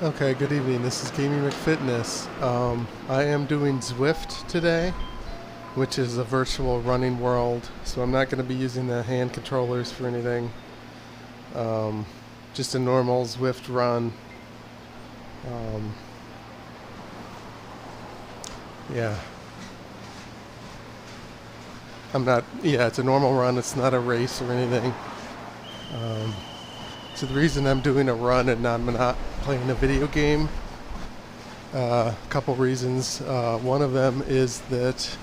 Okay, good evening. This is Gaming McFitness. I am doing Zwift today, which is a virtual running world. So I'm not going to be using the hand controllers for anything. Just a normal Zwift run. Um, yeah. It's a normal run. It's not a race or anything. So the reason I'm doing a run and I'm not playing a video game, a couple reasons. One of them is that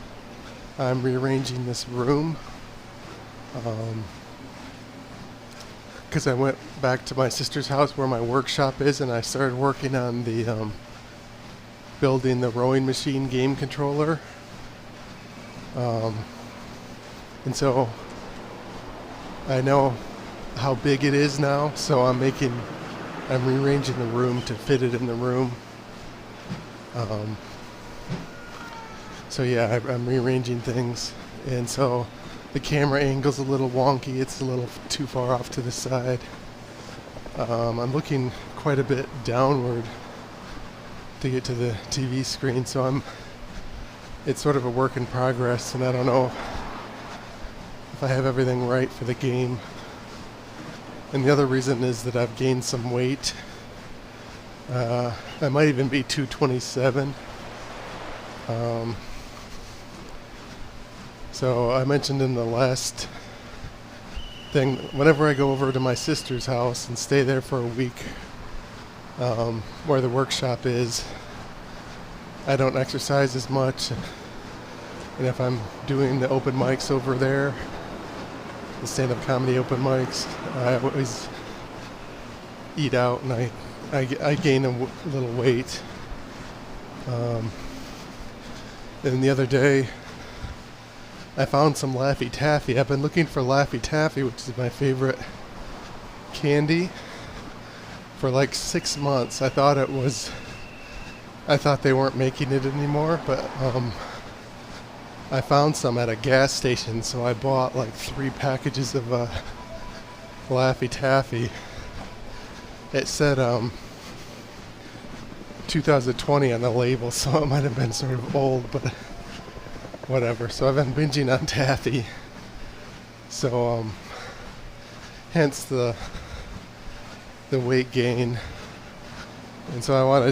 I'm rearranging this room because I went back to my sister's house where my workshop is, and I started working on the building the rowing machine game controller. And so I know how big it is now, so I'm rearranging the room to fit it in the room. I'm rearranging things, and so the camera angle's a little wonky. It's a little too far off to the side. I'm looking quite a bit downward to get to the TV screen, so it's sort of a work in progress, and I don't know if I have everything right for the game. And the other reason is that I've gained some weight. I might even be 227. So I mentioned in the last thing, whenever I go over to my sister's house and stay there for a week, where the workshop is, I don't exercise as much. And if I'm doing the open mics over there, the stand-up comedy open mics, I always eat out, and I gain a little weight. And the other day, I found some Laffy Taffy. I've been looking for Laffy Taffy, which is my favorite candy, for like 6 months. I thought they weren't making it anymore, but I found some at a gas station, so I bought like 3 packages of Laffy Taffy. It said 2020 on the label, so it might have been sort of old, but whatever. So I've been binging on taffy. So hence the weight gain. And so I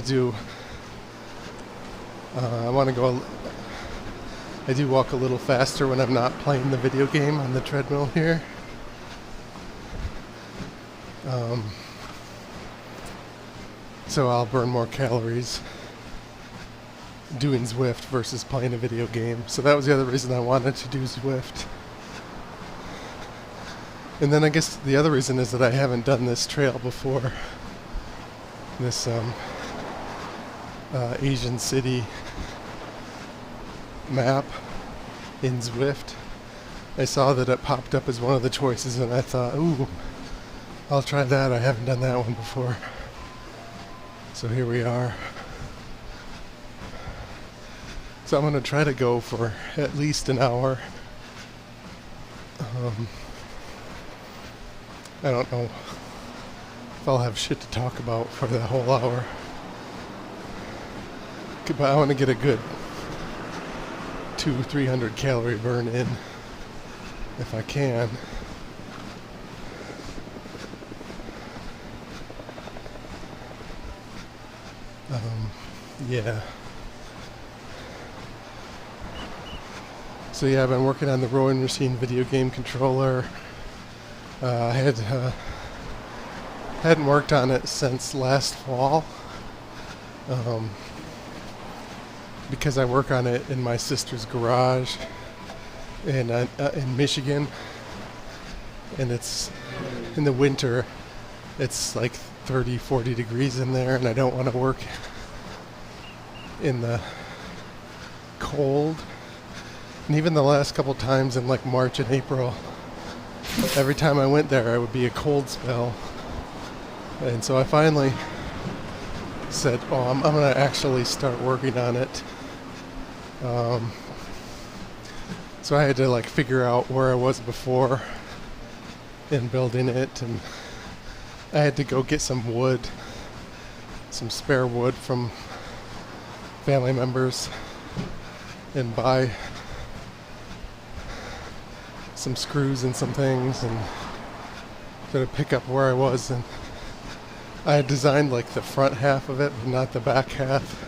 do walk a little faster when I'm not playing the video game on the treadmill here. So I'll burn more calories doing Zwift versus playing a video game. So that was the other reason I wanted to do Zwift. And then I guess the other reason is that I haven't done this trail before. This Asian city map in Zwift. I saw that it popped up as one of the choices, and I thought, ooh, I'll try that. I haven't done that one before. So here we are. So I'm going to try to go for at least an hour. I don't know if I'll have shit to talk about for the whole hour. But I want to get a good 200-300 calorie burn in if I can. Yeah. So yeah, I've been working on the rowing machine video game controller. I hadn't worked on it since last fall. Because I work on it in my sister's garage in Michigan, and it's in the winter. It's like 30-40 degrees in there, and I don't want to work in the cold. And even the last couple times in like March and April, every time I went there, it would be a cold spell. And so I finally said, I'm going to actually start working on it. So I had to like figure out where I was before in building it, and I had to go get some wood some spare wood from family members and buy some screws and some things and sort of pick up where I was. And I had designed like the front half of it, but not the back half.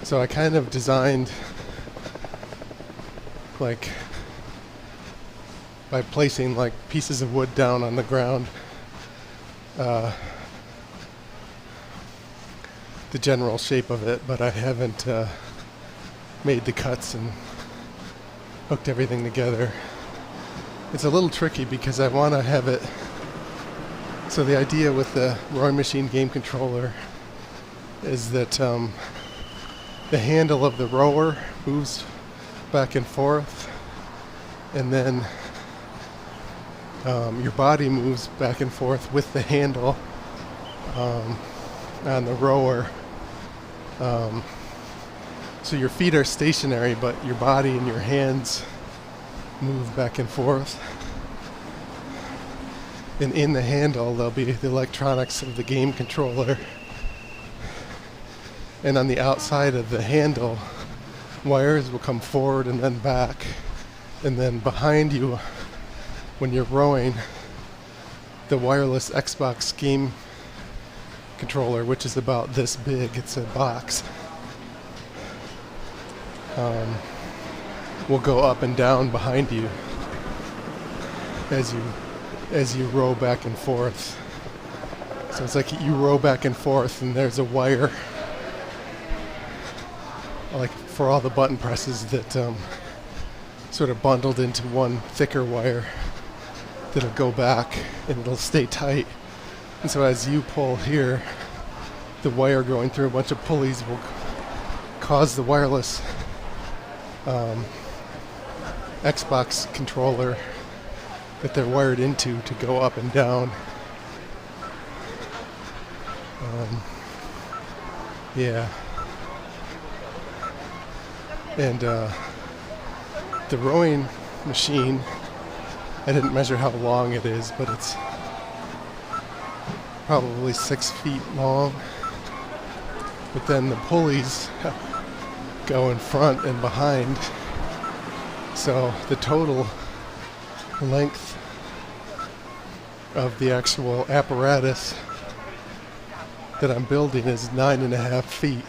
So I kind of designed like by placing like pieces of wood down on the ground, the general shape of it, but I haven't made the cuts and hooked everything together. It's a little tricky because I want to have it. So the idea with the rowing machine game controller is that the handle of the rower moves back and forth, and then your body moves back and forth with the handle on the rower. So your feet are stationary, but your body and your hands move back and forth. And in the handle, there'll be the electronics of the game controller. And on the outside of the handle, wires will come forward and then back. And then behind you, when you're rowing, the wireless Xbox game controller, which is about this big, it's a box, will go up and down behind you as you row back and forth. So it's like you row back and forth, and there's a wire, like for all the button presses, that sort of bundled into one thicker wire that'll go back and it'll stay tight. And so as you pull here, the wire going through a bunch of pulleys will cause the wireless Xbox controller that they're wired into to go up and down. Yeah. And the rowing machine, I didn't measure how long it is, but it's probably 6 feet long. But then the pulleys go in front and behind. So the total length of the actual apparatus that I'm building is 9.5 feet.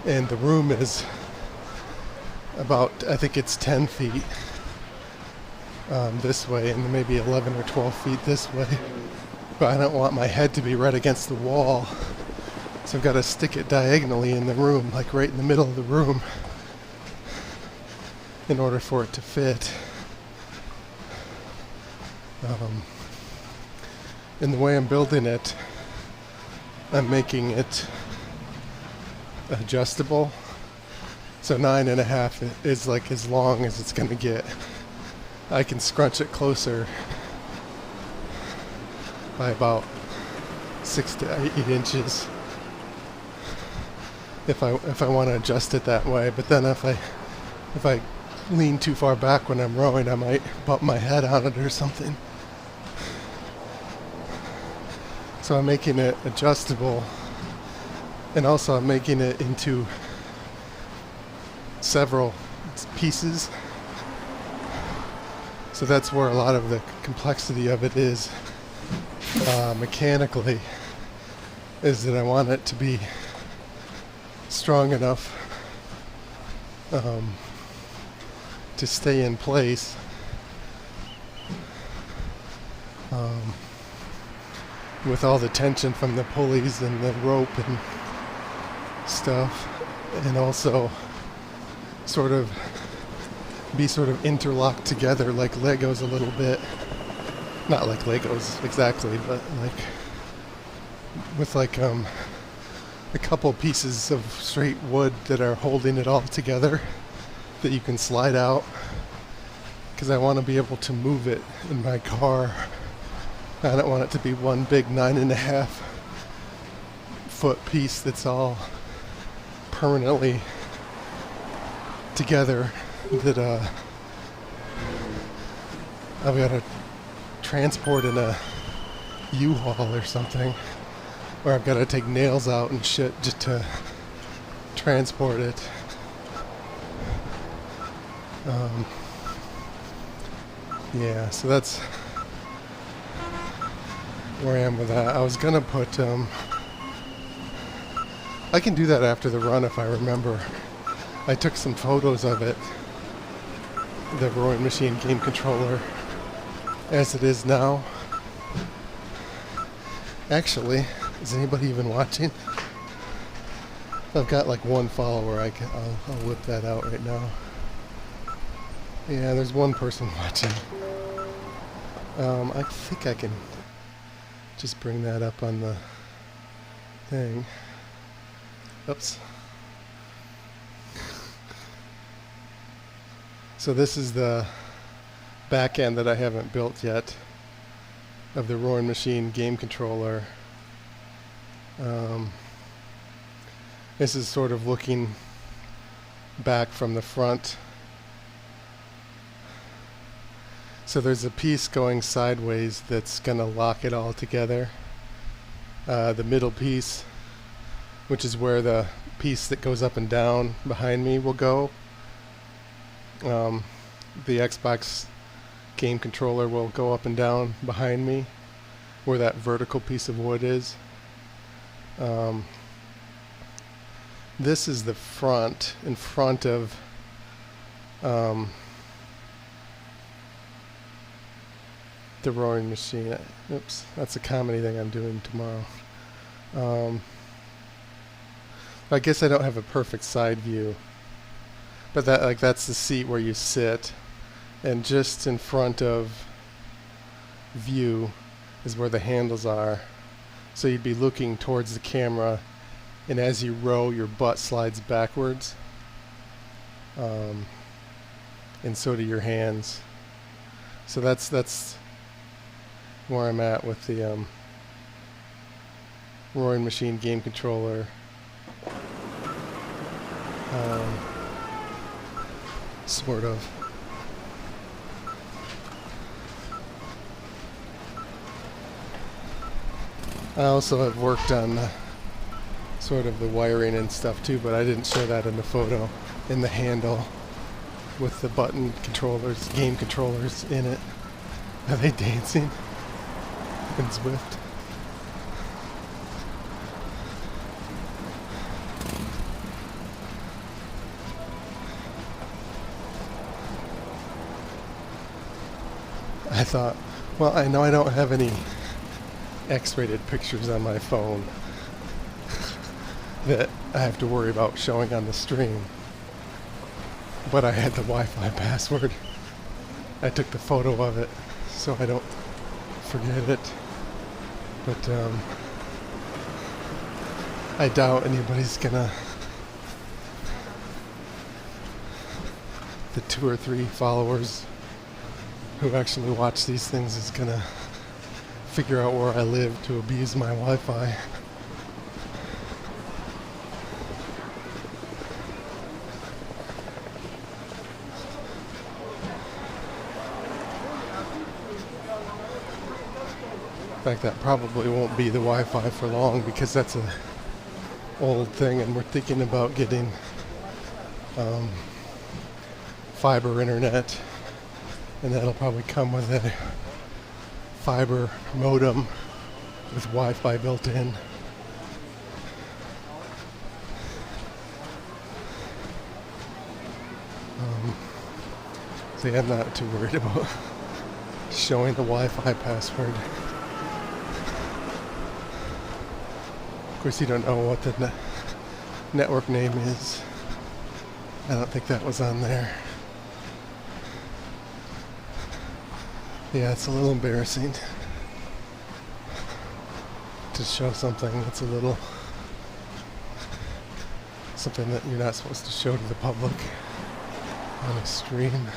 And the room is about, I think it's 10 feet this way, and maybe 11 or 12 feet this way. But I don't want my head to be right against the wall, so I've got to stick it diagonally in the room, like right in the middle of the room, in order for it to fit. And the way I'm building it, I'm making it adjustable. So 9.5 is like as long as it's going to get. I can scrunch it closer by about 6 to 8 inches if I want to adjust it that way. But then if I lean too far back when I'm rowing, I might bump my head on it or something. So I'm making it adjustable, and also I'm making it into several pieces. So that's where a lot of the complexity of it is mechanically, is that I want it to be strong enough to stay in place. With all the tension from the pulleys and the rope and stuff, and also sort of interlocked together like Legos a little bit. Not like Legos exactly, but like with like a couple pieces of straight wood that are holding it all together that you can slide out, because I want to be able to move it in my car. I don't want it to be one big 9.5 foot piece that's all permanently together, that I've got to transport in a U-Haul or something, or I've got to take nails out and shit just to transport it. Yeah, so that's where I am with that. I was gonna put, I can do that after the run if I remember. I took some photos of it, the rowing machine game controller, as it is now. Actually, is anybody even watching? I've got like one follower. I'll whip that out right now. Yeah, there's one person watching. I think I can just bring that up on the thing. Oops. So this is the back end that I haven't built yet of the rowing machine game controller. This is sort of looking back from the front. So there's a piece going sideways that's going to lock it all together. The middle piece, which is where the piece that goes up and down behind me will go. The Xbox game controller will go up and down behind me, where that vertical piece of wood is. This is the front, in front of the rowing machine. Oops, that's a comedy thing I'm doing tomorrow. I guess I don't have a perfect side view, but that's the seat where you sit, and just in front of view is where the handles are. So you'd be looking towards the camera, and as you row, your butt slides backwards, and so do your hands. So that's where I'm at with the rowing machine game controller. Sort of. I also have worked on sort of the wiring and stuff too, but I didn't show that in the photo. In the handle with the button controllers, game controllers in it. Are they dancing in Zwift? I thought, well, I know I don't have any X-rated pictures on my phone that I have to worry about showing on the stream, but I had the Wi-Fi password. I took the photo of it so I don't forget it, but I doubt anybody's gonna, the 2 or 3 followers who actually watch these things is gonna figure out where I live to abuse my Wi-Fi. In fact, that probably won't be the Wi-Fi for long, because that's a old thing, and we're thinking about getting fiber internet, and that'll probably come with a fiber modem with Wi-Fi built in. So yeah, I'm not too worried about showing the Wi-Fi password. Of course, you don't know what the network name is. I don't think that was on there. Yeah, it's a little embarrassing to show something that's something that you're not supposed to show to the public on a stream,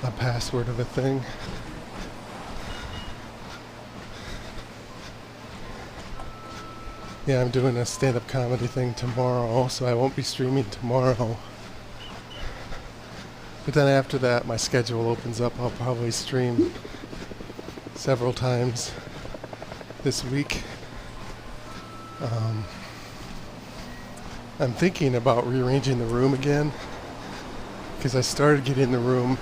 a password of a thing. Yeah, I'm doing a stand-up comedy thing tomorrow, so I won't be streaming tomorrow. But then after that, my schedule opens up. I'll probably stream several times this week. I'm thinking about rearranging the room again because I started getting the room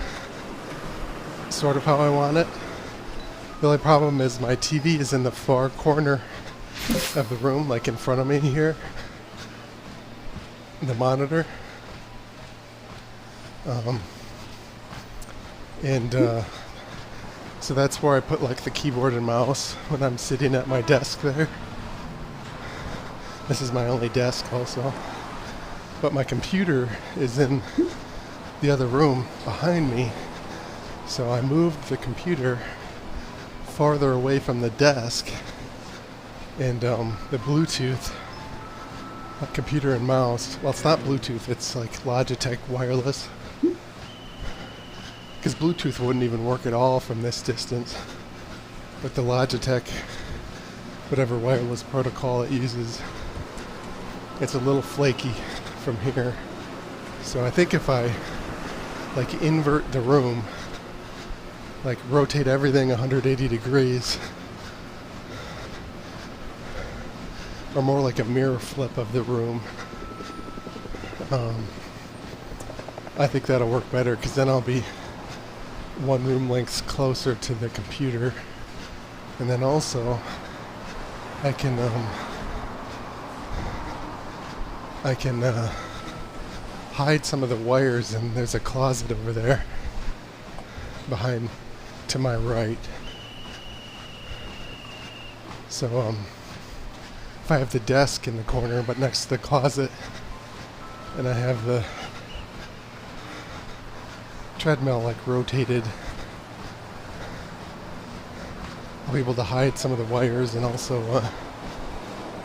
sort of how I want it. The only problem is my TV is in the far corner of the room, like in front of me here, the monitor. So that's where I put like the keyboard and mouse when I'm sitting at my desk there. This is my only desk also. But my computer is in the other room behind me. So I moved the computer farther away from the desk, and the Bluetooth computer and mouse, well, it's not Bluetooth, it's like Logitech wireless, because Bluetooth wouldn't even work at all from this distance, but the Logitech, whatever wireless protocol it uses, it's a little flaky from here. So I think if I like invert the room, like rotate everything 180 degrees, or more like a mirror flip of the room, I think that'll work better, because then I'll be one room length closer to the computer, and then also I can hide some of the wires, and there's a closet over there behind to my right. So if I have the desk in the corner but next to the closet, and I have the treadmill like rotated, I'll be able to hide some of the wires and also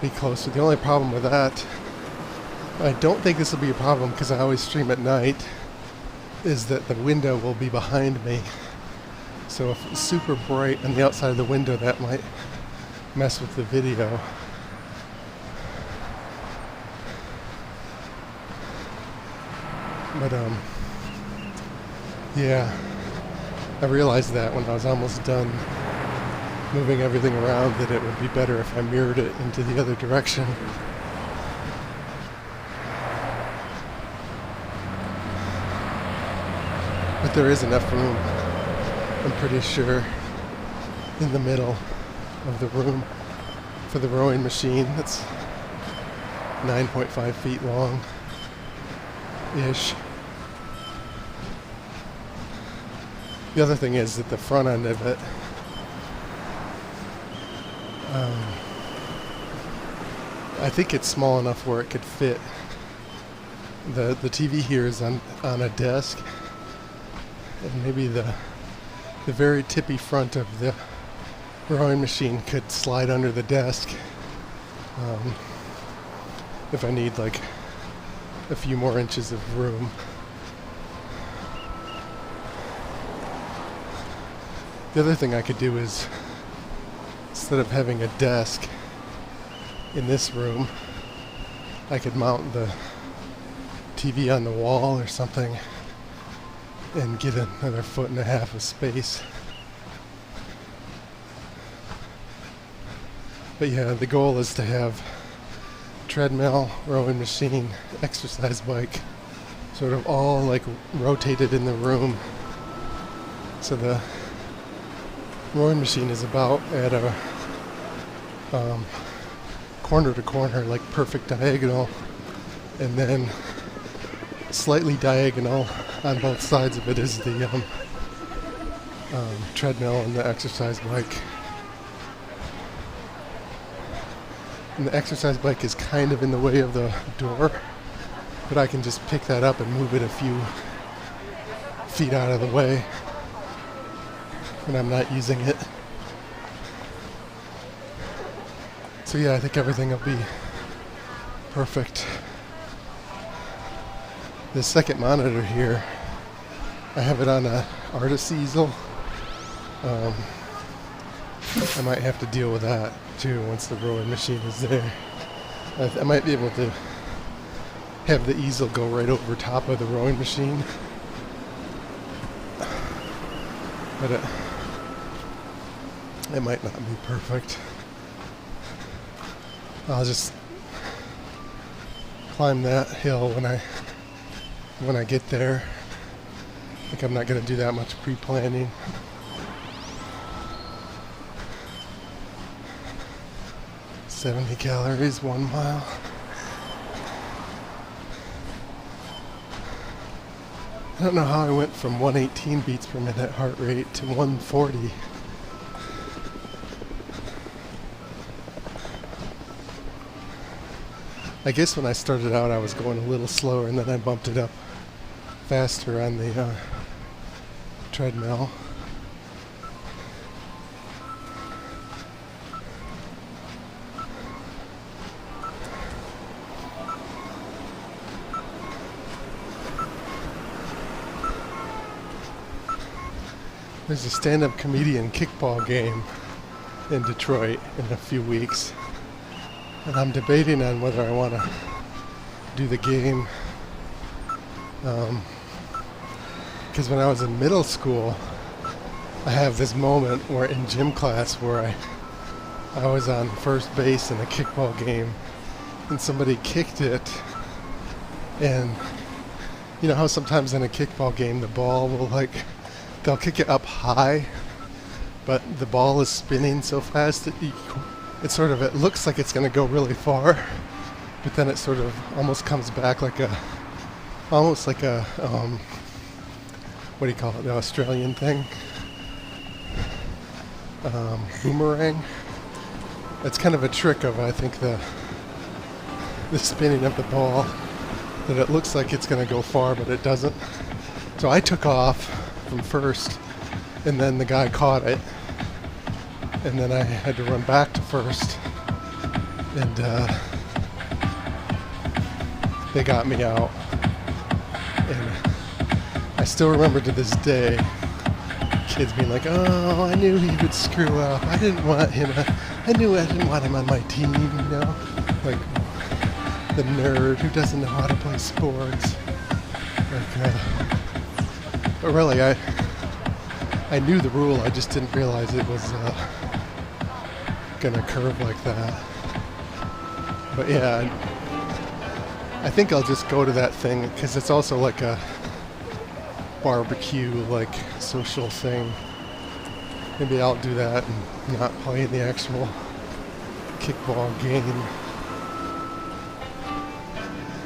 be closer. The only problem with that, I don't think this will be a problem because I always stream at night, is that the window will be behind me. So if it's super bright on the outside of the window, that might mess with the video. But yeah, I realized that when I was almost done moving everything around, that it would be better if I mirrored it into the other direction. But there is enough room, I'm pretty sure, in the middle of the room for the rowing machine. That's 9.5 feet long ish. The other thing is that the front end of it, I think it's small enough where it could fit. The TV here is on a desk, and maybe the very tippy front of the rowing machine could slide under the desk if I need like a few more inches of room. The other thing I could do is, instead of having a desk in this room, I could mount the TV on the wall or something and get another 1.5 feet of space. But yeah, the goal is to have treadmill, rowing machine, exercise bike, sort of all like rotated in the room. So the rowing machine is about at a corner to corner, like perfect diagonal, and then slightly diagonal on both sides of it is the treadmill and the exercise bike. And the exercise bike is kind of in the way of the door, but I can just pick that up and move it a few feet out of the way when I'm not using it. So yeah, I think everything will be perfect. The second monitor here, I have it on a artist easel. I might have to deal with that too once the rowing machine is there. I might be able to have the easel go right over top of the rowing machine. But It might not be perfect. I'll just climb that hill when I get there. Like, I'm not gonna do that much pre-planning. $70 calories, 1 mile. I don't know how I went from 118 beats per minute heart rate to 140. I guess when I started out I was going a little slower, and then I bumped it up faster on the treadmill. There's a stand-up comedian kickball game in Detroit in a few weeks, and I'm debating on whether I want to do the game. Because when I was in middle school, I have this moment where in gym class where I was on first base in a kickball game, and somebody kicked it, and you know how sometimes in a kickball game the ball will they'll kick it up high, but the ball is spinning so fast that it looks like it's going to go really far, but then it sort of almost comes back almost like a what do you call it, the Australian thing? Boomerang. That's kind of a trick of, I think, the spinning of the ball, that it looks like it's going to go far, but it doesn't. So I took off from first, and then the guy caught it, and then I had to run back to first, and they got me out. And I still remember to this day kids being like, "Oh, I knew he would screw up. I didn't want him on my team, you know? Like, the nerd who doesn't know how to play sports." But really, I knew the rule, I just didn't realize it was gonna curve like that. But yeah, I think I'll just go to that thing, because it's also like a barbecue, like, social thing. Maybe I'll do that and not play in the actual kickball game.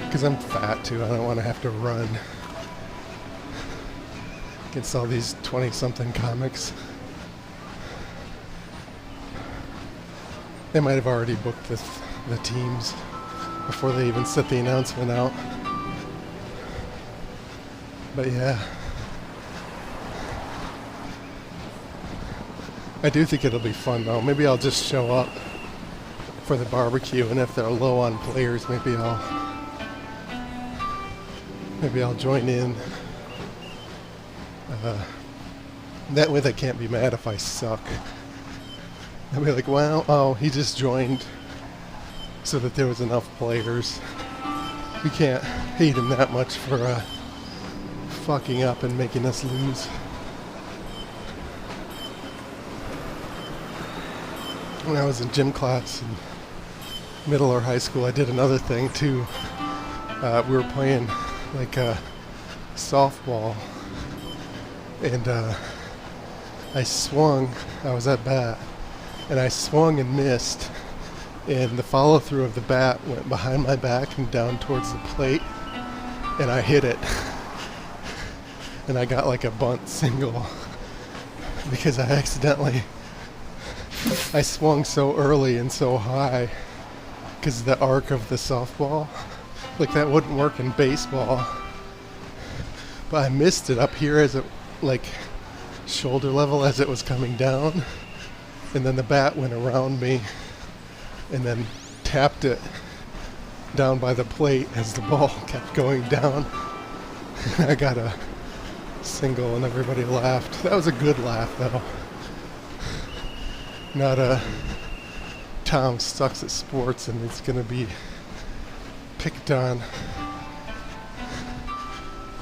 Because I'm fat too, I don't want to have to run against all these 20-something comics. They might have already booked the teams before they even set the announcement out. But yeah, I do think it'll be fun though. Maybe I'll just show up for the barbecue, and if they're low on players, maybe I'll join in. That way they can't be mad if I suck. They'll be like, "Well, oh, he just joined so that there was enough players. We can't hate him that much for fucking up and making us lose." When I was in gym class in middle or high school, I did another thing too. We were playing like softball, and I was at bat, and I swung and missed, and the follow through of the bat went behind my back and down towards the plate, and I hit it. And I got like a bunt single because I swung so early and so high, because the arc of the softball, like, that wouldn't work in baseball. But I missed it up here as it, like, shoulder level as it was coming down, and then the bat went around me and then tapped it down by the plate as the ball kept going down. I got a single and everybody laughed. That was a good laugh though. Not a Tom sucks at sports and it's gonna be picked on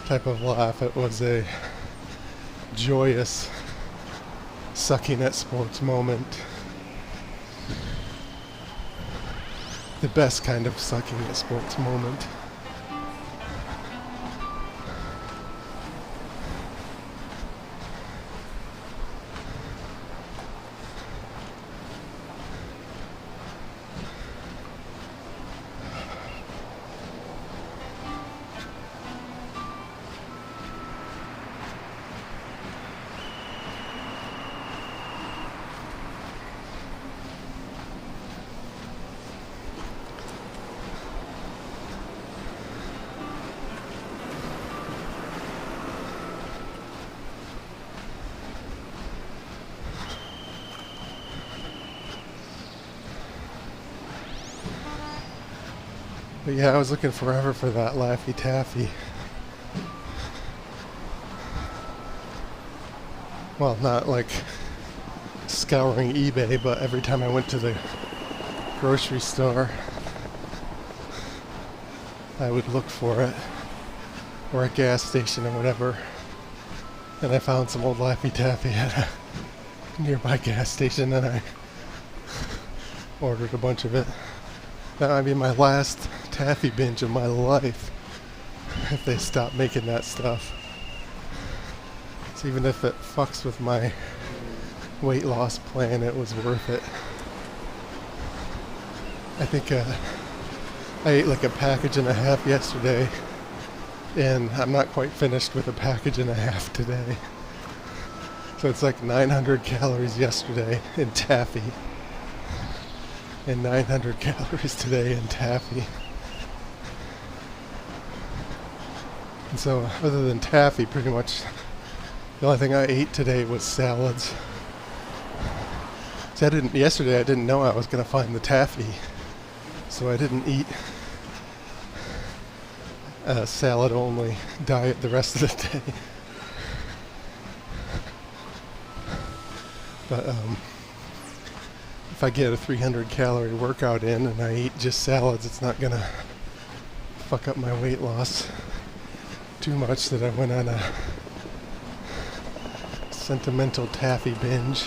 type of laugh. It was a joyous sucking at sports moment. The best kind of sucking at sports moment. But yeah, I was looking forever for that Laffy Taffy. Well, not like scouring eBay, but every time I went to the grocery store, I would look for it, or a gas station or whatever. And I found some old Laffy Taffy at a nearby gas station, and I ordered a bunch of it. That might be my last taffy binge of my life if they stop making that stuff. So even if it fucks with my weight loss plan, it was worth it. I think I ate like a package and a half yesterday, and I'm not quite finished with a package and a half today. So it's like 900 calories yesterday in taffy, and 900 calories today in taffy. And so other than taffy, pretty much the only thing I ate today was salads. So yesterday I didn't know I was going to find the taffy, so I didn't eat a salad only diet the rest of the day. But if I get a 300 calorie workout in and I eat just salads, it's not going to fuck up my weight loss too much that I went on a sentimental taffy binge.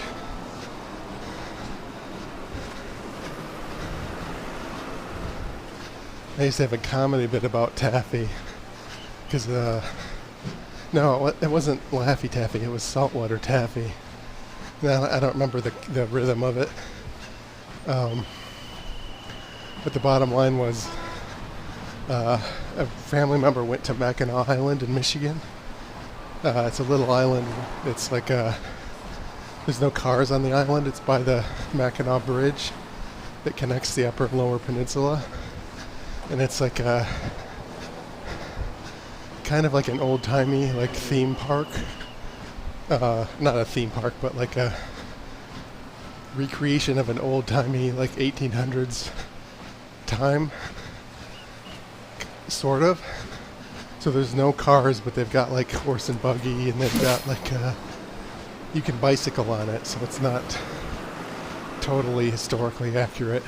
I used to have a comedy bit about taffy, because no, it wasn't Laffy Taffy, it was saltwater taffy. Now I don't remember the rhythm of it, but the bottom line was a family member went to Mackinac Island in Michigan. It's a little island. It's like there's no cars on the island. It's by the Mackinac Bridge that connects the upper and lower peninsula. And it's like a kind of like an old-timey like theme park. Not a theme park, but like a recreation of an old-timey like 1800s time, sort of. So there's no cars, but they've got like horse and buggy, and they've got like you can bicycle on it, so it's not totally historically accurate.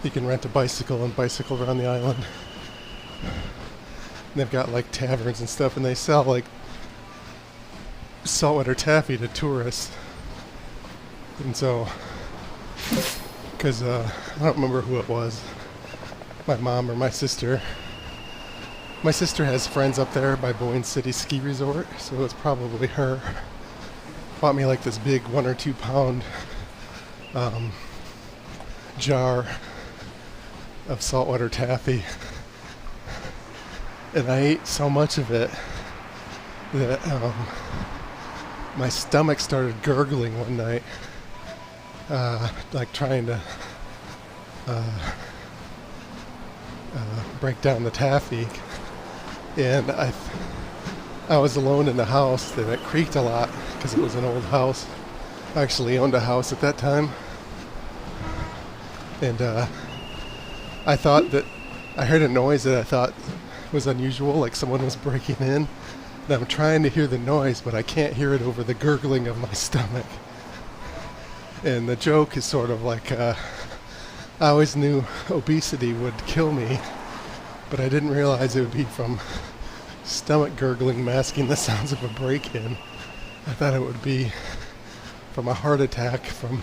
You can rent a bicycle and bicycle around the island. And they've got like taverns and stuff, and they sell like saltwater taffy to tourists. And so, because I don't remember who it was, my mom or my sister. My sister has friends up there by Boyne City Ski Resort, so it was probably her. Bought me like this big 1 or 2 pound jar of saltwater taffy, and I ate so much of it that my stomach started gurgling one night, like trying to break down the taffy. And I was alone in the house, and it creaked a lot because it was an old house. I actually owned a house at that time, and I thought that I heard a noise that I thought was unusual, like someone was breaking in. And I'm trying to hear the noise, but I can't hear it over the gurgling of my stomach. And the joke is sort of like, I always knew obesity would kill me, but I didn't realize it would be from stomach gurgling masking the sounds of a break-in. I thought it would be from a heart attack from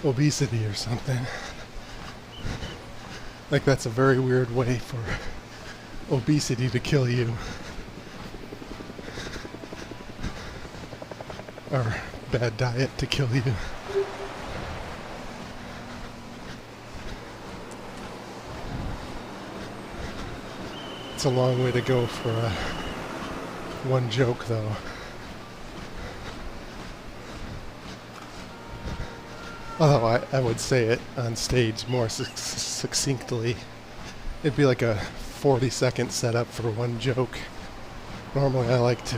obesity or something. Like that's a very weird way for obesity to kill you. Or bad diet to kill you. It's a long way to go for one joke though. Although I would say it on stage more succinctly. It'd be like a 40-second setup for one joke. Normally I like to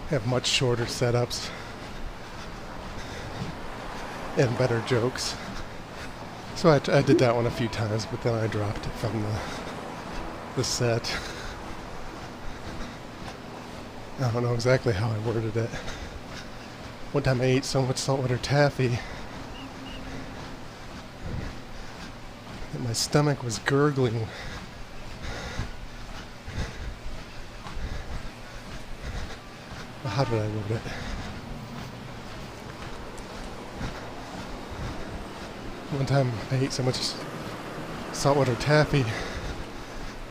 have much shorter setups and better jokes. So I did that one a few times, but then I dropped it from the set. I don't know exactly how I worded it. One time I ate so much saltwater taffy that my stomach was gurgling. Well, how did I word it? One time I ate so much saltwater taffy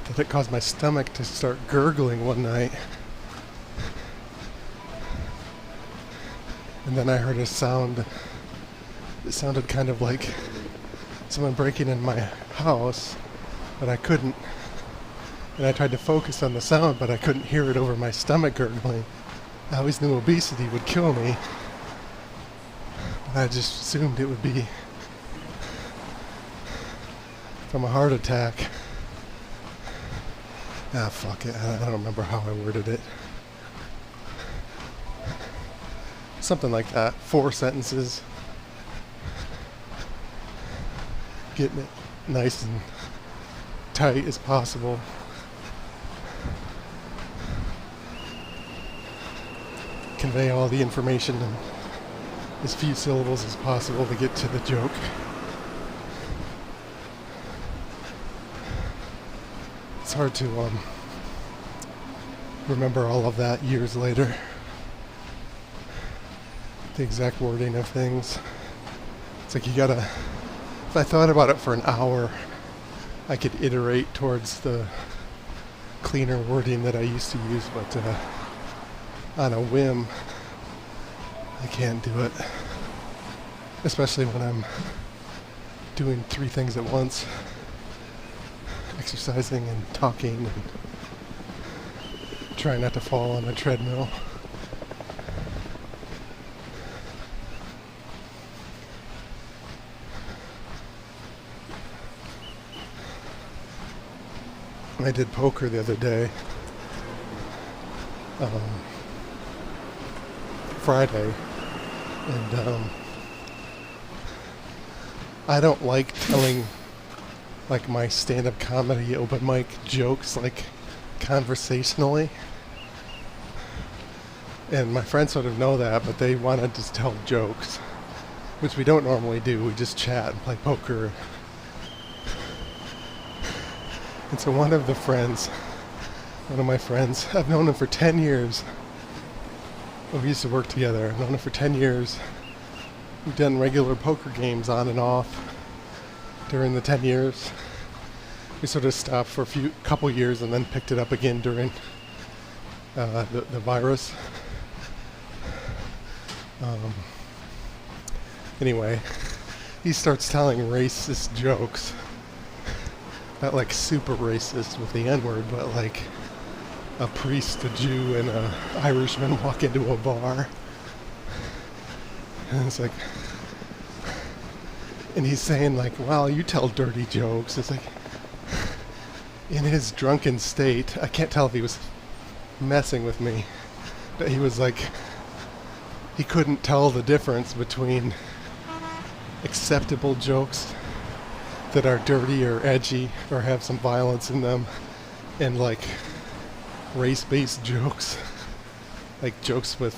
that it caused my stomach to start gurgling one night. And then I heard a sound. It sounded kind of like someone breaking in my house, but I couldn't. And I tried to focus on the sound, but I couldn't hear it over my stomach gurgling. I always knew obesity would kill me, but I just assumed it would be from a heart attack. Ah, fuck it. I don't remember how I worded it. Something like that. 4 sentences. Getting it nice and tight as possible. Convey all the information in as few syllables as possible to get to the joke. It's hard to remember all of that years later. The exact wording of things. It's like you gotta, if I thought about it for an hour, I could iterate towards the cleaner wording that I used to use, but on a whim, I can't do it. Especially when I'm doing 3 things at once. Exercising and talking and trying not to fall on a treadmill. I did poker the other day, Friday, and I don't like telling like my stand-up comedy open mic jokes like conversationally, and my friends sort of know that, but they wanted to tell jokes, which we don't normally do. We just chat and play poker. And so one of my friends, I've known him for 10 years. We used to work together. I've known him for 10 years. We've done regular poker games on and off during the 10 years. We sort of stopped for a couple years and then picked it up again during the virus. Anyway, he starts telling racist jokes. Not like super racist with the N-word, but like a priest, a Jew, and an Irishman walk into a bar. And it's like, and he's saying like, well, you tell dirty jokes. It's like, in his drunken state, I can't tell if he was messing with me, but he was like, he couldn't tell the difference between acceptable jokes that are dirty or edgy or have some violence in them and like race-based jokes, like jokes with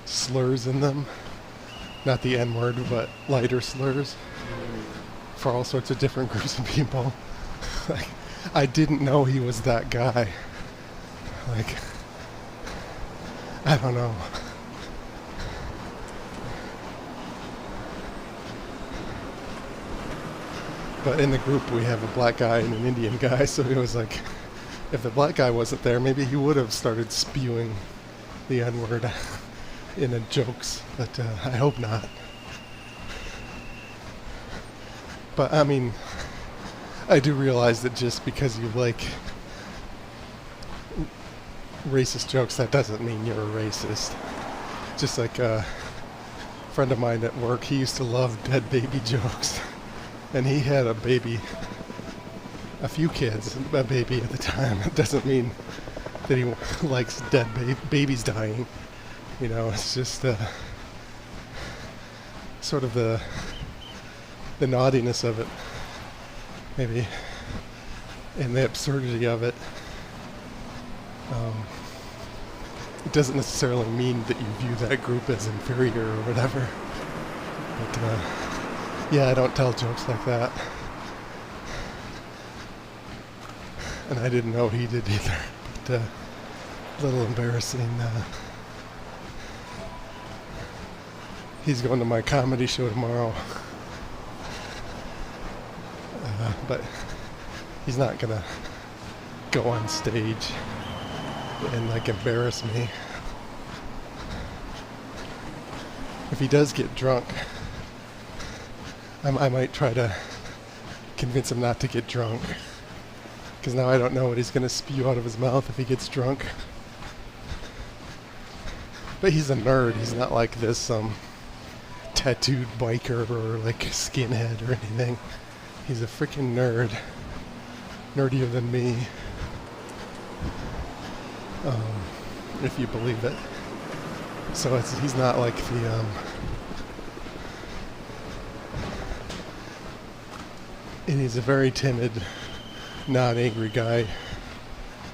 slurs in them, not the N-word but lighter slurs for all sorts of different groups of people. Like, I didn't know he was that guy. Like, I don't know. But in the group we have a black guy and an Indian guy, so it was like, if the black guy wasn't there, maybe he would have started spewing the N-word in the jokes, but I hope not. But I mean, I do realize that just because you like racist jokes, that doesn't mean you're a racist. Just like a friend of mine at work, he used to love dead baby jokes. And he had a baby, a few kids, a baby at the time. It doesn't mean that he likes dead babies dying. You know, it's just sort of the naughtiness of it, maybe, and the absurdity of it. It doesn't necessarily mean that you view that group as inferior or whatever. But yeah, I don't tell jokes like that. And I didn't know he did either. But a little embarrassing. He's going to my comedy show tomorrow. But he's not gonna go on stage and like embarrass me. If he does get drunk, I might try to convince him not to get drunk, because now I don't know what he's going to spew out of his mouth if he gets drunk. But he's a nerd. He's not like this tattooed biker or like skinhead or anything. He's a freaking nerd. Nerdier than me. If you believe it. So he's not like the and he's a very timid, not angry guy.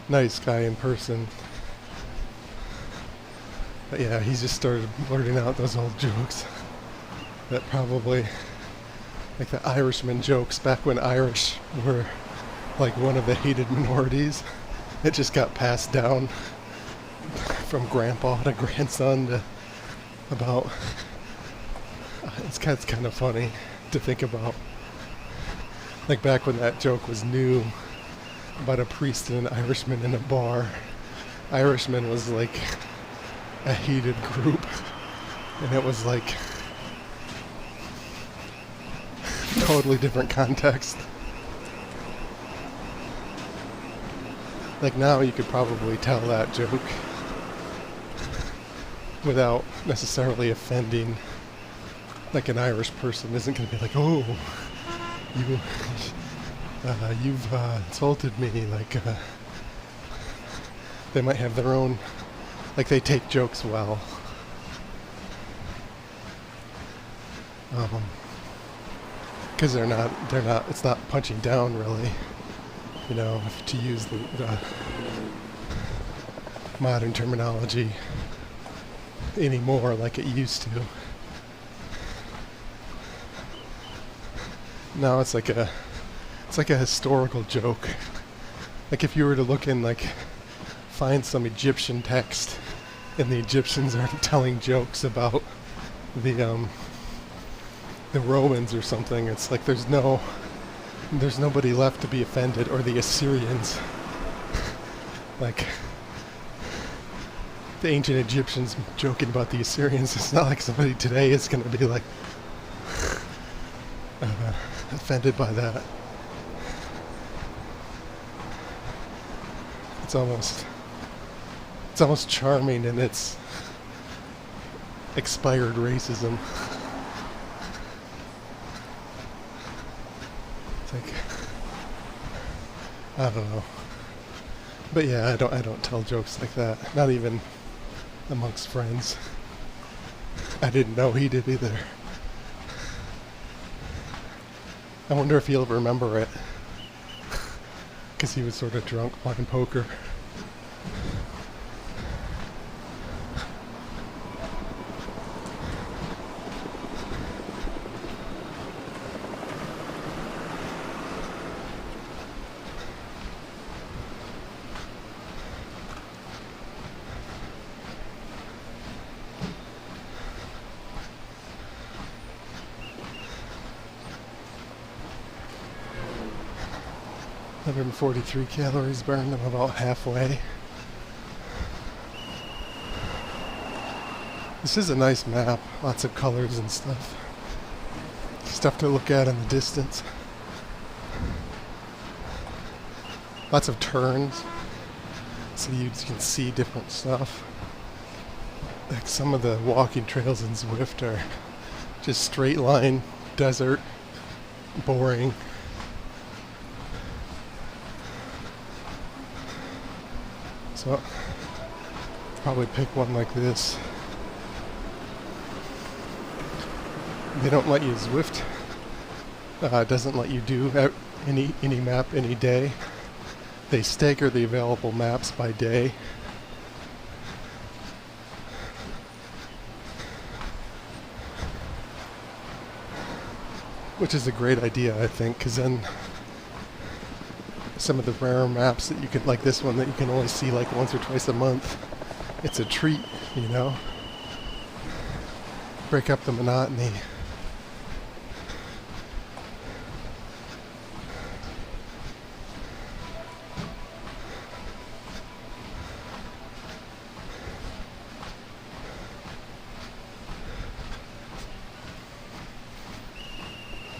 Nice guy in person. But yeah, he just started blurting out those old jokes that probably, like the Irishman jokes back when Irish were like one of the hated minorities. It just got passed down from grandpa to grandson to about, it's kind of funny to think about. Like back when that joke was new about a priest and an Irishman in a bar. Irishman was like a hated group, and it was like totally different context. Like now you could probably tell that joke without necessarily offending. Like an Irish person isn't going to be like, oh, you've insulted me. Like they might have their own, like they take jokes well. Because they're not, it's not punching down really, you know, to use the modern terminology anymore like it used to. Now it's like a historical joke. Like if you were to look in, like, find some Egyptian text, and the Egyptians are telling jokes about the Romans or something. It's like there's nobody left to be offended, or the Assyrians. Like the ancient Egyptians joking about the Assyrians. It's not like somebody today is going to be like offended by that. It's almost charming in its expired racism. It's like, I don't know. But yeah, I don't tell jokes like that. Not even amongst friends. I didn't know he did either. I wonder if he'll remember it. Because he was sort of drunk playing poker. 143 calories burned. I'm about halfway. This is a nice map. Lots of colors and stuff. Stuff to look at in the distance. Lots of turns, so you can see different stuff. Like some of the walking trails in Zwift are just straight line, desert, boring. So probably pick one like this. They don't let you Zwift. Doesn't let you do any map any day. They stagger the available maps by day. Which is a great idea, I think, because then some of the rarer maps that you can, like this one that you can only see like once or twice a month, it's a treat, you know? Break up the monotony.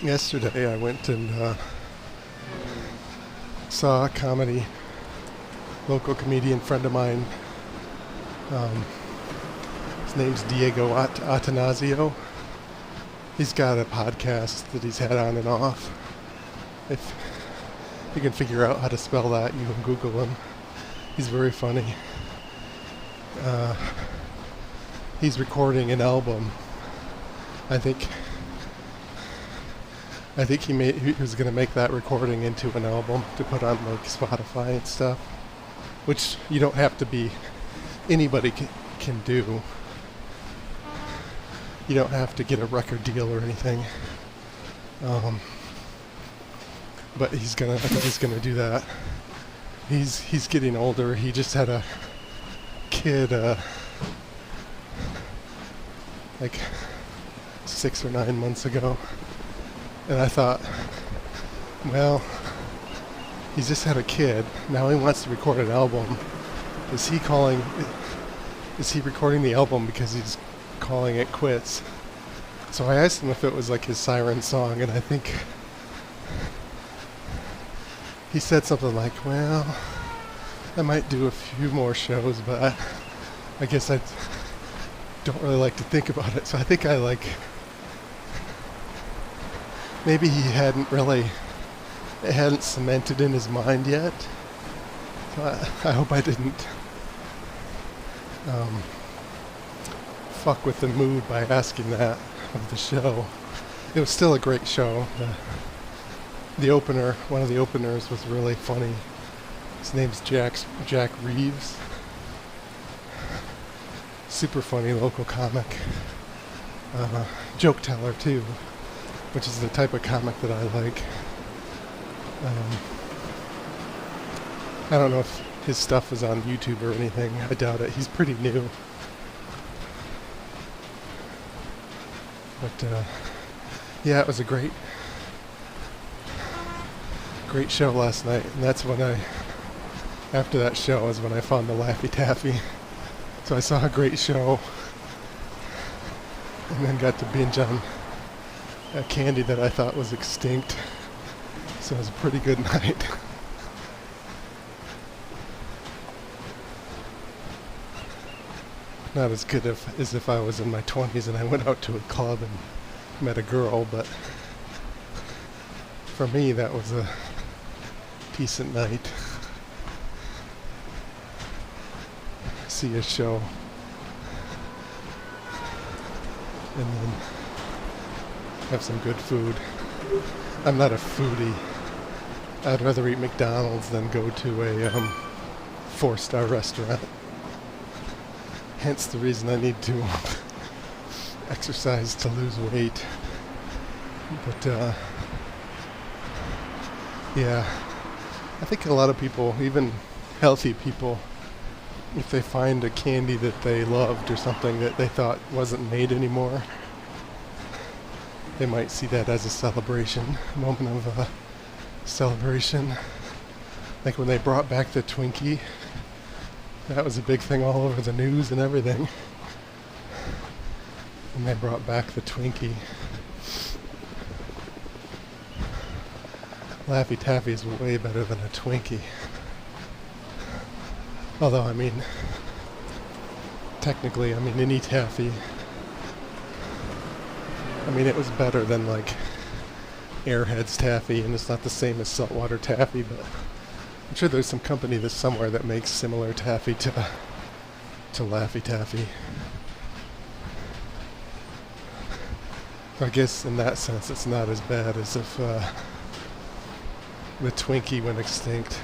Yesterday I went and saw a local comedian friend of mine. His name's Diego Atanasio. He's got a podcast that he's had on and off. If you can figure out how to spell that, you can Google him. He's very funny. He's recording an album. I think he was going to make that recording into an album to put on like Spotify and stuff, which you don't have to be, anybody can do. You don't have to get a record deal or anything. But I think he's gonna do that. He's getting older. He just had a kid like 6 or 9 months ago. And I thought, well, he's just had a kid. Now he wants to record an album. Is he recording the album because he's calling it quits? So I asked him if it was like his siren song, and I think he said something like, well, I might do a few more shows, but I guess I don't really like to think about it. So I think maybe he hadn't cemented in his mind yet. So I hope I didn't fuck with the mood by asking that of the show. It was still a great show. One of the openers was really funny. His name's Jack Reeves. Super funny local comic. Joke teller too, which is the type of comic that I like. I don't know if his stuff is on YouTube or anything. I doubt it. He's pretty new. But yeah, it was a great show last night. And that's when after that show is when I found the Laffy Taffy. So I saw a great show and then got to binge on a candy that I thought was extinct. So it was a pretty good night. Not as good as if I was in my 20s and I went out to a club and met a girl, but for me that was a decent night. See a show and then have some good food. I'm not a foodie. I'd rather eat McDonald's than go to a 4-star restaurant. Hence the reason I need to exercise to lose weight. But yeah, I think a lot of people, even healthy people, if they find a candy that they loved or something that they thought wasn't made anymore, they might see that as a celebration, a moment of celebration. Like when they brought back the Twinkie, that was a big thing all over the news and everything. When they brought back the Twinkie. Laffy Taffy is way better than a Twinkie. Although, I mean, technically, I mean, any taffy, I mean, it was better than like Airheads taffy, and it's not the same as saltwater taffy, but I'm sure there's some company that's somewhere that makes similar taffy to Laffy Taffy. I guess in that sense it's not as bad as if the Twinkie went extinct.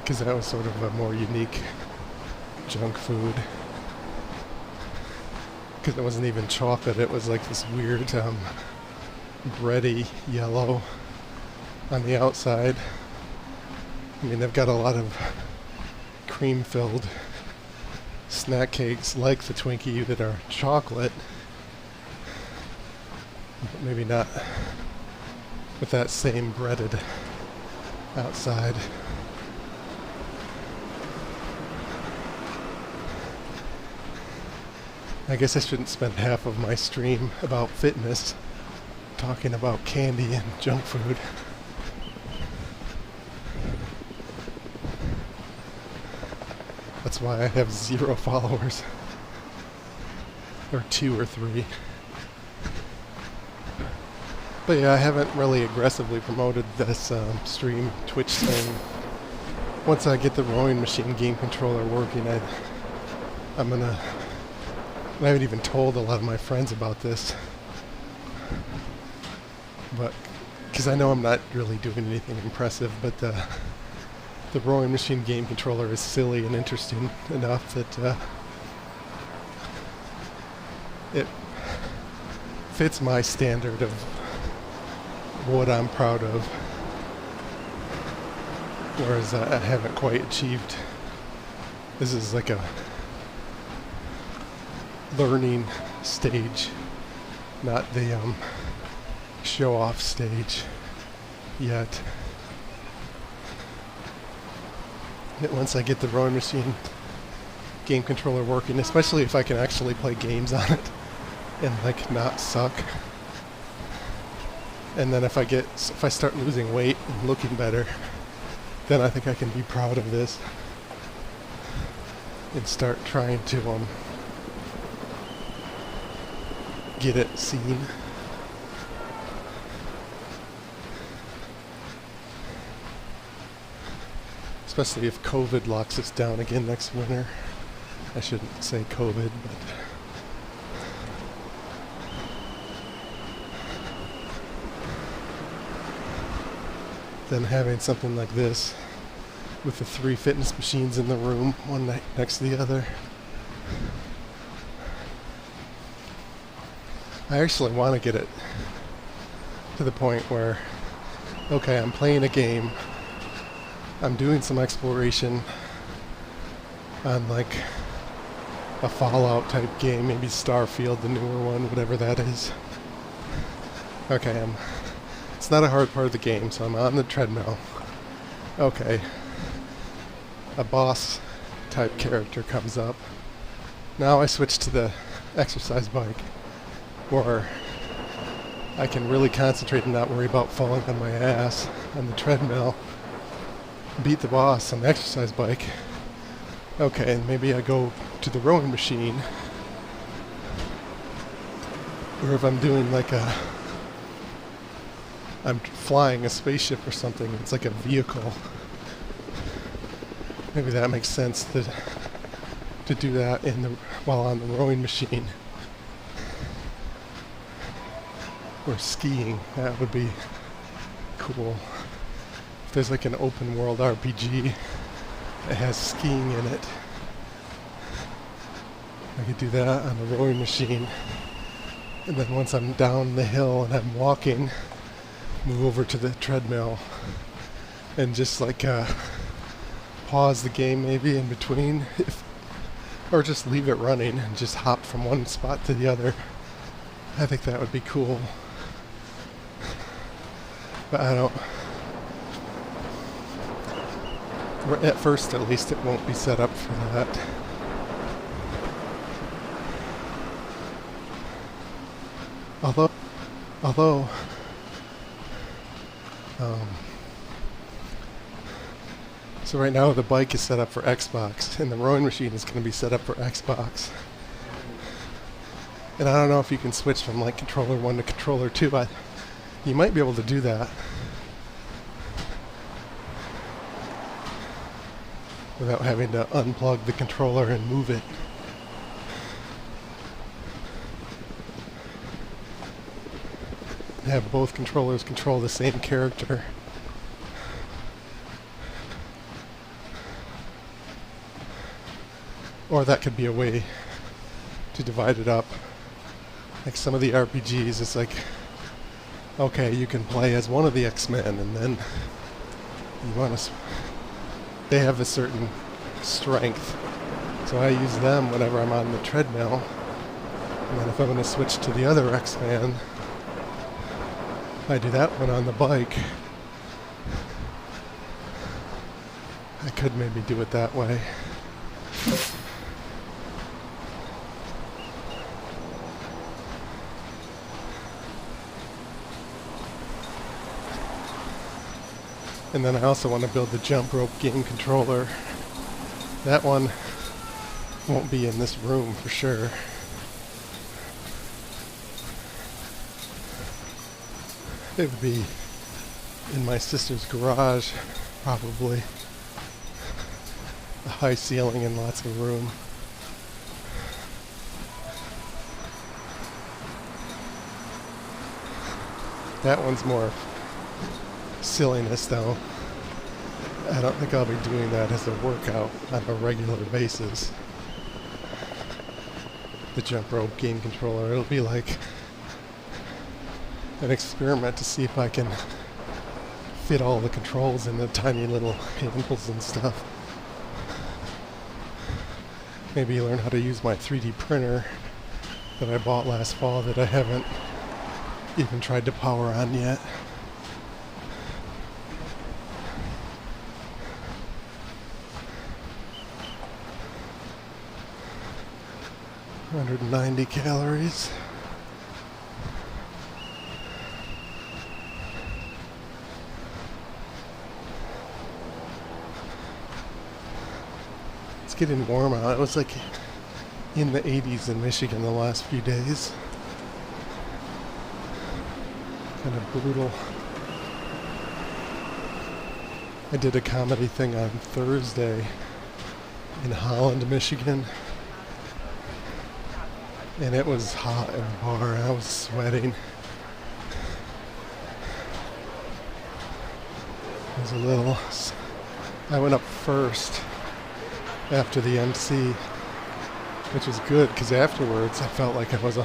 Because that was sort of a more unique junk food. Because it wasn't even chocolate, it was like this weird bready yellow on the outside. I mean, they've got a lot of cream-filled snack cakes like the Twinkie that are chocolate, but maybe not with that same breaded outside. I guess I shouldn't spend half of my stream about fitness talking about candy and junk food. That's why I have 0 followers. Or 2 or 3. But yeah, I haven't really aggressively promoted this stream Twitch thing. Once I get the rowing machine game controller working, I'm gonna... I haven't even told a lot of my friends about this, but because I know I'm not really doing anything impressive, but the rowing machine game controller is silly and interesting enough that it fits my standard of what I'm proud of, whereas I haven't quite achieved. This is like a learning stage, not the show-off stage yet. Once I get the rowing machine game controller working, especially if I can actually play games on it and like not suck, and then if I start losing weight and looking better, then I think I can be proud of this and start trying to get it seen. Especially if COVID locks us down again next winter. I shouldn't say COVID, but then having something like this with the 3 fitness machines in the room, one next to the other. I actually want to get it to the point where, okay, I'm playing a game, I'm doing some exploration on like a Fallout type game, maybe Starfield, the newer one, whatever that is. Okay, it's not a hard part of the game, so I'm on the treadmill. Okay, a boss type character comes up. Now I switch to the exercise bike, where I can really concentrate and not worry about falling on my ass on the treadmill, beat the boss on the exercise bike. Okay, and maybe I go to the rowing machine, or if I'm doing like I'm flying a spaceship or something, it's like a vehicle. Maybe that makes sense to do that while on the rowing machine. Or skiing, that would be cool. If there's like an open world RPG that has skiing in it, I could do that on the rowing machine. And then once I'm down the hill and I'm walking, move over to the treadmill and just like pause the game maybe in between, or just leave it running and just hop from one spot to the other. I think that would be cool. But I don't, at first at least it won't be set up for that. Although, so right now the bike is set up for Xbox, and the rowing machine is going to be set up for Xbox. And I don't know if you can switch from like controller 1 to controller 2. You might be able to do that without having to unplug the controller and move it. Have both controllers control the same character. Or that could be a way to divide it up. Like some of the RPGs, it's like, okay, you can play as one of the X-Men, and then you want to. They have a certain strength, so I use them whenever I'm on the treadmill. And then if I'm going to switch to the other X-Man, I do that one on the bike. I could maybe do it that way. And then I also want to build the jump rope game controller. That one won't be in this room for sure. It would be in my sister's garage, probably. A high ceiling and lots of room. That one's more silliness though. I don't think I'll be doing that as a workout on a regular basis. The jump rope game controller, it'll be like an experiment to see if I can fit all the controls in the tiny little handles and stuff. Maybe learn how to use my 3D printer that I bought last fall that I haven't even tried to power on yet. $190 calories. It's getting warm out. It was like in the 80s in Michigan the last few days. Kind of brutal. I did a comedy thing on Thursday in Holland, Michigan. And it was hot in the bar, and I was sweating. It was a little. I went up first after the MC, which was good because afterwards I felt like I was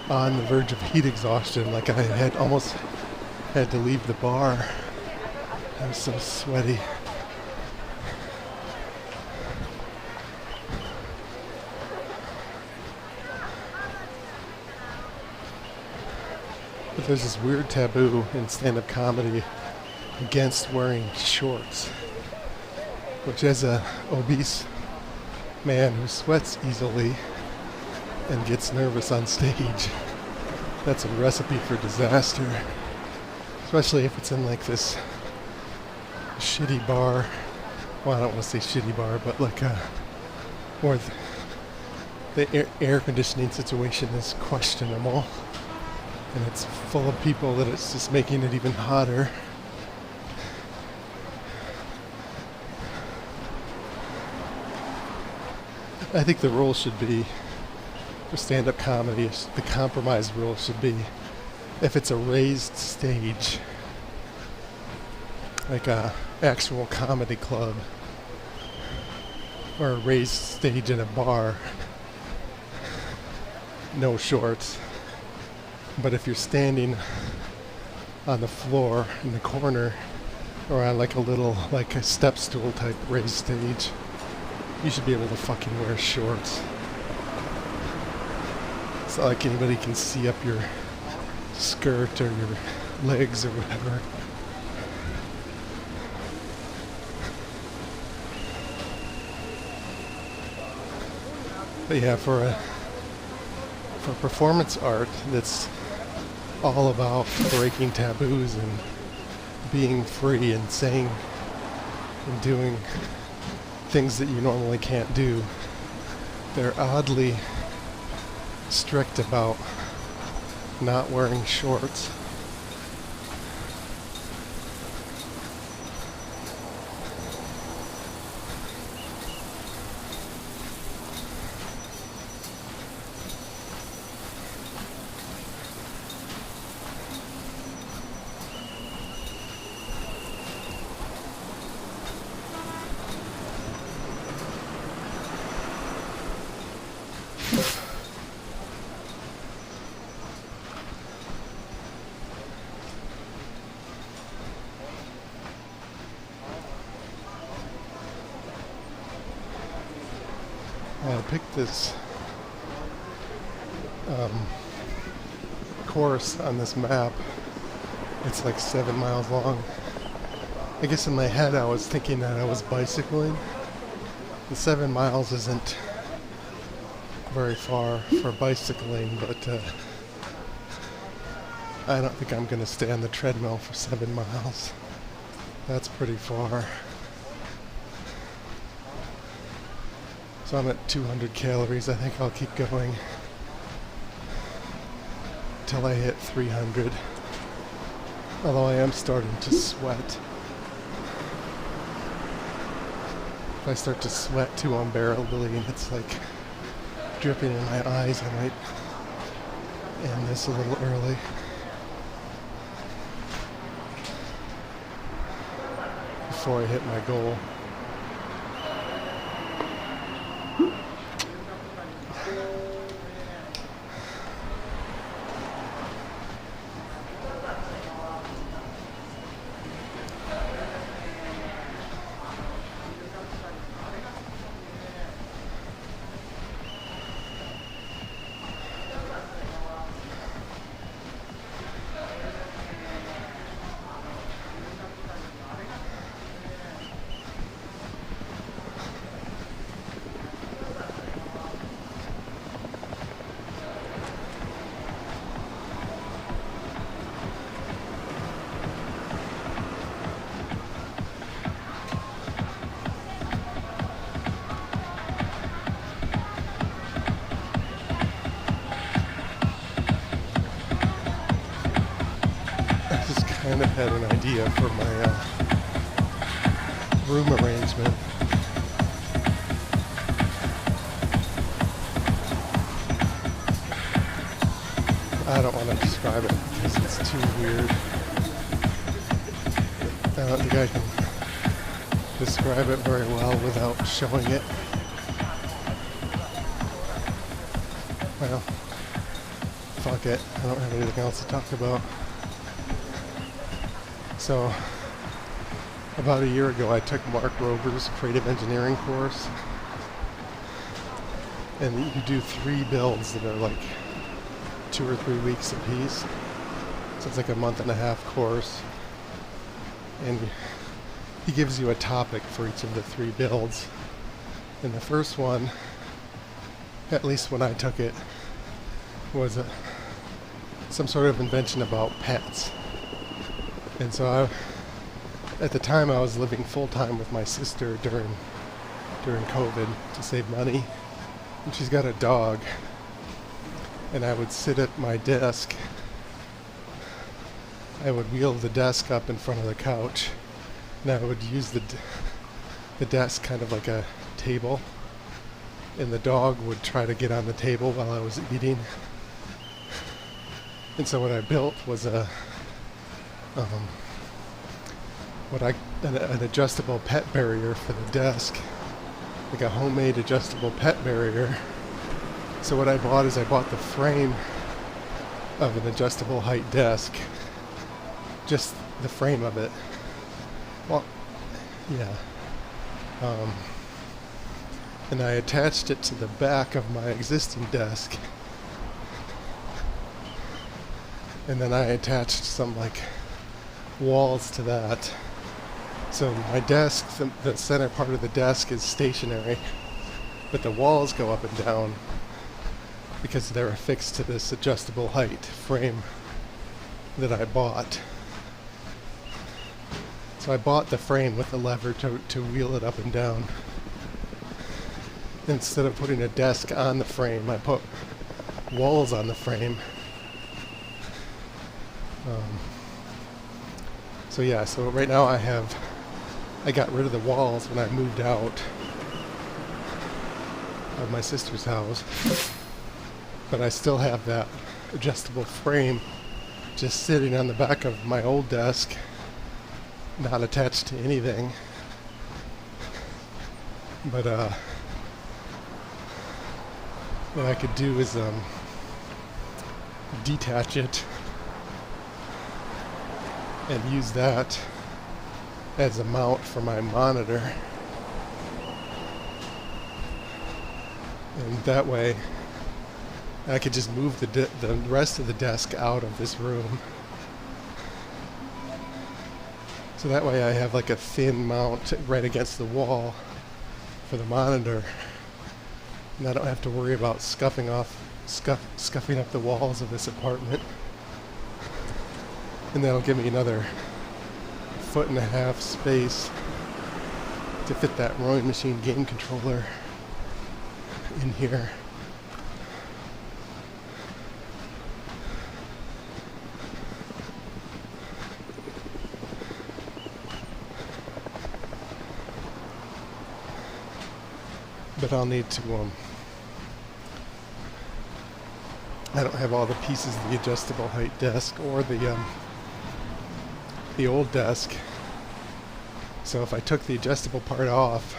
on the verge of heat exhaustion, like I had almost had to leave the bar. I was so sweaty. But there's this weird taboo in stand-up comedy against wearing shorts, which as a obese man who sweats easily and gets nervous on stage, that's a recipe for disaster. Especially if it's in like this shitty bar. Well, I don't want to say shitty bar, but like where the air conditioning situation is questionable. And it's full of people that it's just making it even hotter. I think the rule should be, for stand-up comedy, the compromise rule should be, if it's a raised stage, like a actual comedy club, or a raised stage in a bar, no shorts. But if you're standing on the floor in the corner or on like a little, like a step stool type raised stage, you should be able to fucking wear shorts. It's not like anybody can see up your skirt or your legs or whatever. But yeah, for performance art that's all about breaking taboos and being free and saying and doing things that you normally can't do, they're oddly strict about not wearing shorts. I picked this course on this map. It's like 7 miles long. I guess in my head I was thinking that I was bicycling. The 7 miles isn't very far for bicycling, but I don't think I'm going to stay on the treadmill for 7 miles. That's pretty far. So I'm at 200 calories. I think I'll keep going till I hit 300. Although I am starting to sweat. If I start to sweat too unbearably and it's like dripping in my eyes, I might end this a little early. Before I hit my goal. Kind of had an idea for my room arrangement. I don't want to describe it because it's too weird. I don't think I can describe it very well without showing it. Well, fuck it. I don't have anything else to talk about. So, about a year ago I took Mark Rover's creative engineering course, and you do 3 builds that are like 2 or 3 weeks apiece. So it's like a month and a half course, and he gives you a topic for each of the 3 builds. And the first one, at least when I took it, was some sort of invention about pets. And so at the time I was living full-time with my sister during COVID to save money. And she's got a dog. And I would sit at my desk. I would wheel the desk up in front of the couch. And I would use the desk kind of like a table. And the dog would try to get on the table while I was eating. And so what I built was an adjustable pet barrier for the desk, like a homemade adjustable pet barrier. So what I bought is I bought the frame of an adjustable height desk, just the frame of it. Well, yeah. And I attached it to the back of my existing desk. and then I attached some like walls to that. So my desk, the center part of the desk is stationary, but the walls go up and down because they're affixed to this adjustable height frame that I bought. So I bought the frame with the lever to wheel it up and down. Instead of putting a desk on the frame, I put walls on the frame. So right now I got rid of the walls when I moved out of my sister's house, but I still have that adjustable frame just sitting on the back of my old desk, not attached to anything. But what I could do is detach it and use that as a mount for my monitor. And that way I could just move the rest of the desk out of this room. So that way I have like a thin mount right against the wall for the monitor. And I don't have to worry about scuffing up the walls of this apartment. And that'll give me another 1.5 foot space to fit that rowing machine game controller in here. But I'll need to I don't have all the pieces of the adjustable height desk or the old desk. So if I took the adjustable part off,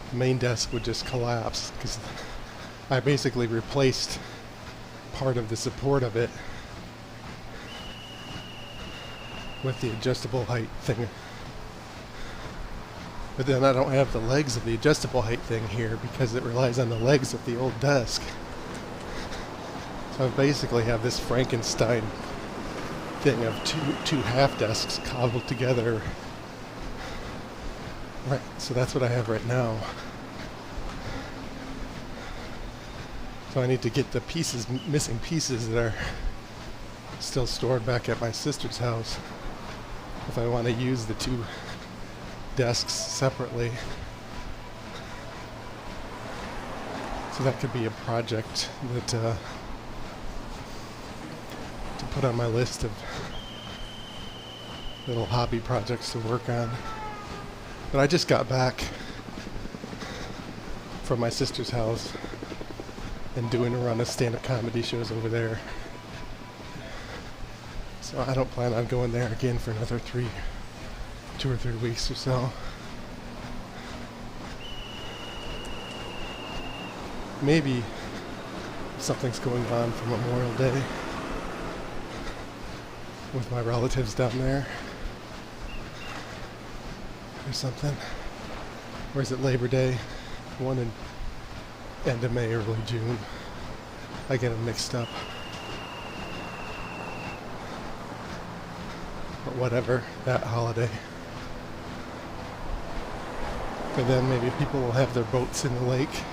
the main desk would just collapse because I basically replaced part of the support of it with the adjustable height thing. But then I don't have the legs of the adjustable height thing here because it relies on the legs of the old desk. So I basically have this Frankenstein thing of two half desks cobbled together. Right, so that's what I have right now. So I need to get the missing pieces that are still stored back at my sister's house if I want to use the two desks separately. So that could be a project that to put on my list of little hobby projects to work on. But I just got back from my sister's house and doing a run of stand-up comedy shows over there. So I don't plan on going there again for another 2 or 3 weeks or so. Maybe something's going on for Memorial Day with my relatives down there or something. Or is it Labor Day? One in end of May, early June. I get them mixed up. But whatever, that holiday. But then maybe people will have their boats in the lake.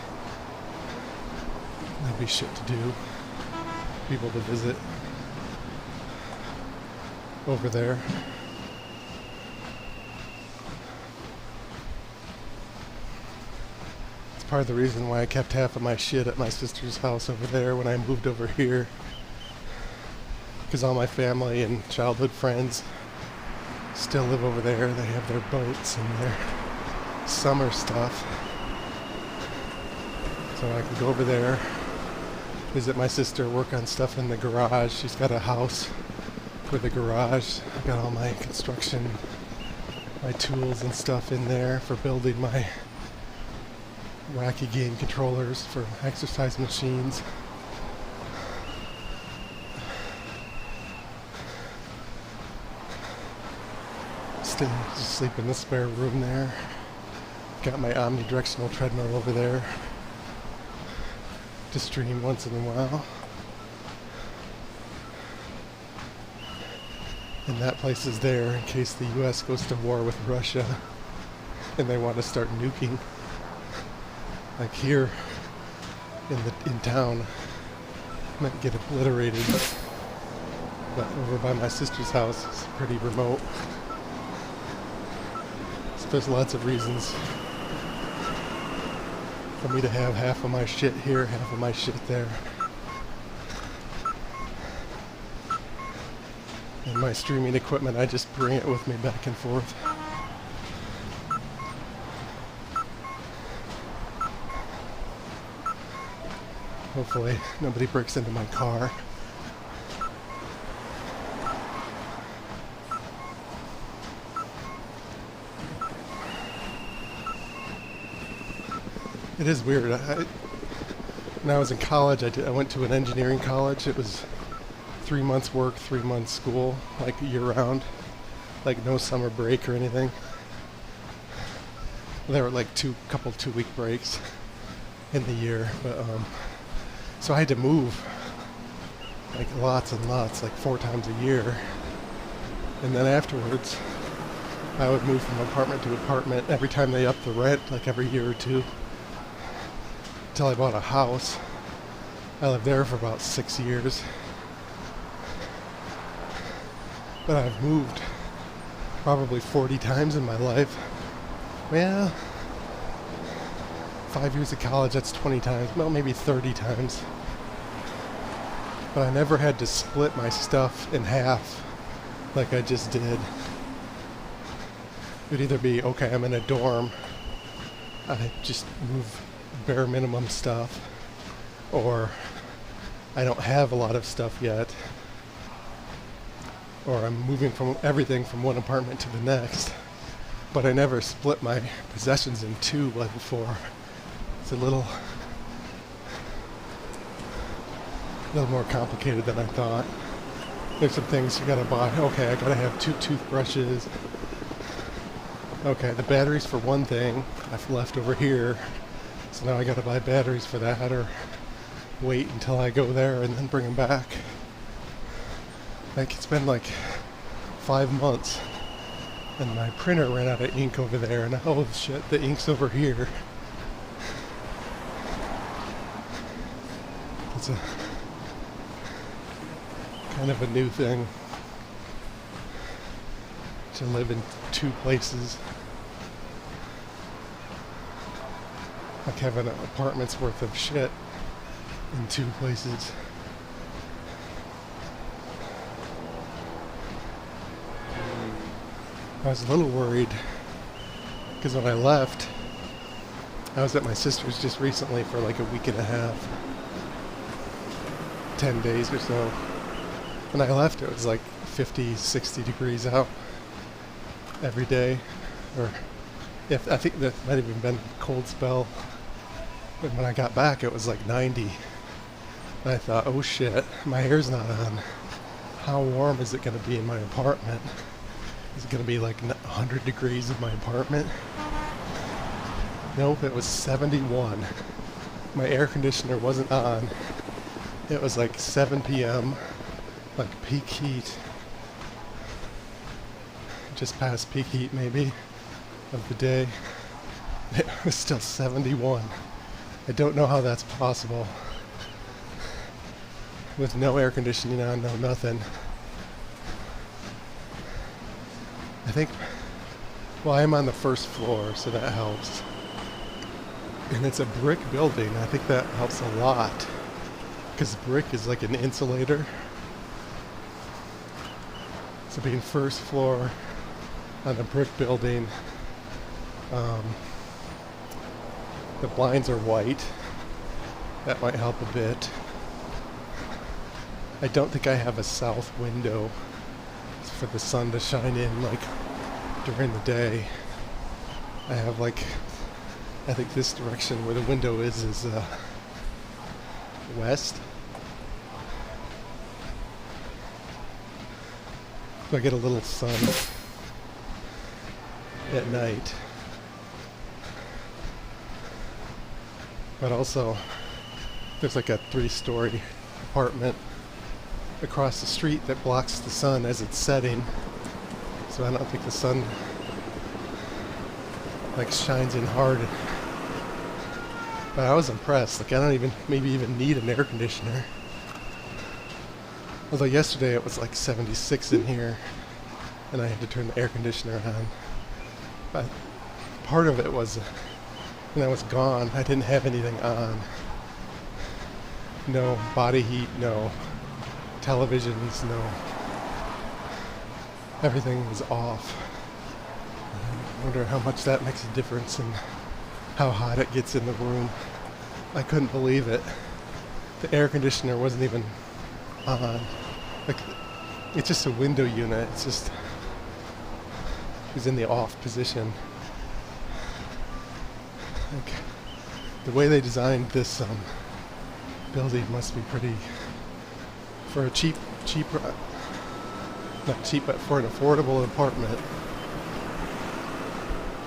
That'll be shit to do. People to visit over there. It's part of the reason why I kept half of my shit at my sister's house over there when I moved over here. Because all my family and childhood friends still live over there. They have their boats and their summer stuff. So I can go over there, visit my sister, work on stuff in the garage. She's got a house with a garage. I've got all my construction, my tools and stuff in there for building my wacky game controllers for exercise machines. Just sleep in the spare room there. Got my omnidirectional treadmill over there to stream once in a while. And that place is there in case the US goes to war with Russia and they want to start nuking. Like here in town, might get obliterated. But over by my sister's house, it's pretty remote. So there's lots of reasons for me to have half of my shit here, half of my shit there. And my streaming equipment, I just bring it with me back and forth. Hopefully nobody breaks into my car. It is weird. When I was in college, I went to an engineering college. It was 3 months work, 3 months school, like year round, like no summer break or anything. There were like couple 2-week breaks in the year, but so I had to move like lots and lots, like 4 times a year. And then afterwards, I would move from apartment to apartment every time they upped the rent, like every year or two, until I bought a house. I lived there for about 6 years. But I've moved probably 40 times in my life. Well, 5 years of college, that's 20 times. Well, maybe 30 times. But I never had to split my stuff in half like I just did. It would either be, okay, I'm in a dorm, I just move bare minimum stuff, or I don't have a lot of stuff yet, or I'm moving from everything from one apartment to the next. But I never split my possessions in two like before. It's a little more complicated than I thought. There's some things you gotta buy. Okay, I gotta have 2 toothbrushes. Okay, the batteries for one thing I've left over here, so now I gotta buy batteries for that, or wait until I go there and then bring them back. Like, it's been like 5 months, and my printer ran out of ink over there, and oh shit, the ink's over here. It's a kind of a new thing to live in 2 places. Like having an apartment's worth of shit in 2 places. I was a little worried because when I left, I was at my sister's just recently for like a week and a half, 10 days or so. When I left, it was like 50, 60 degrees out every day. Or I think that might have even been a cold spell. But when I got back, it was like 90. And I thought, oh shit, my hair's not on. How warm is it going to be in my apartment? Is it going to be like 100 degrees in my apartment? Nope, it was 71. My air conditioner wasn't on. It was like 7 p.m., like peak heat. Just past peak heat maybe of the day. It was still 71. I don't know how that's possible. With no air conditioning on, no nothing. I think, well, I'm on the first floor, so that helps. And it's a brick building. I think that helps a lot, because brick is like an insulator. So being first floor on a brick building, the blinds are white. That might help a bit. I don't think I have a south window for the sun to shine in like during the day. I have like, I think this direction where the window is west. So I get a little sun at night. But also, there's like a 3-story apartment across the street that blocks the sun as it's setting. So I don't think the sun like shines in hard. But I was impressed. Like I don't even need an air conditioner. Although yesterday it was like 76 in here and I had to turn the air conditioner on. But part of it was when I was gone, I didn't have anything on. No body heat, no televisions, no. Everything was off. I wonder how much that makes a difference in how hot it gets in the room. I couldn't believe it. The air conditioner wasn't even on. Like, it's just a window unit. It's just, it was in the off position. Like, the way they designed this building must be pretty, for a cheap, not cheap, but for an affordable apartment,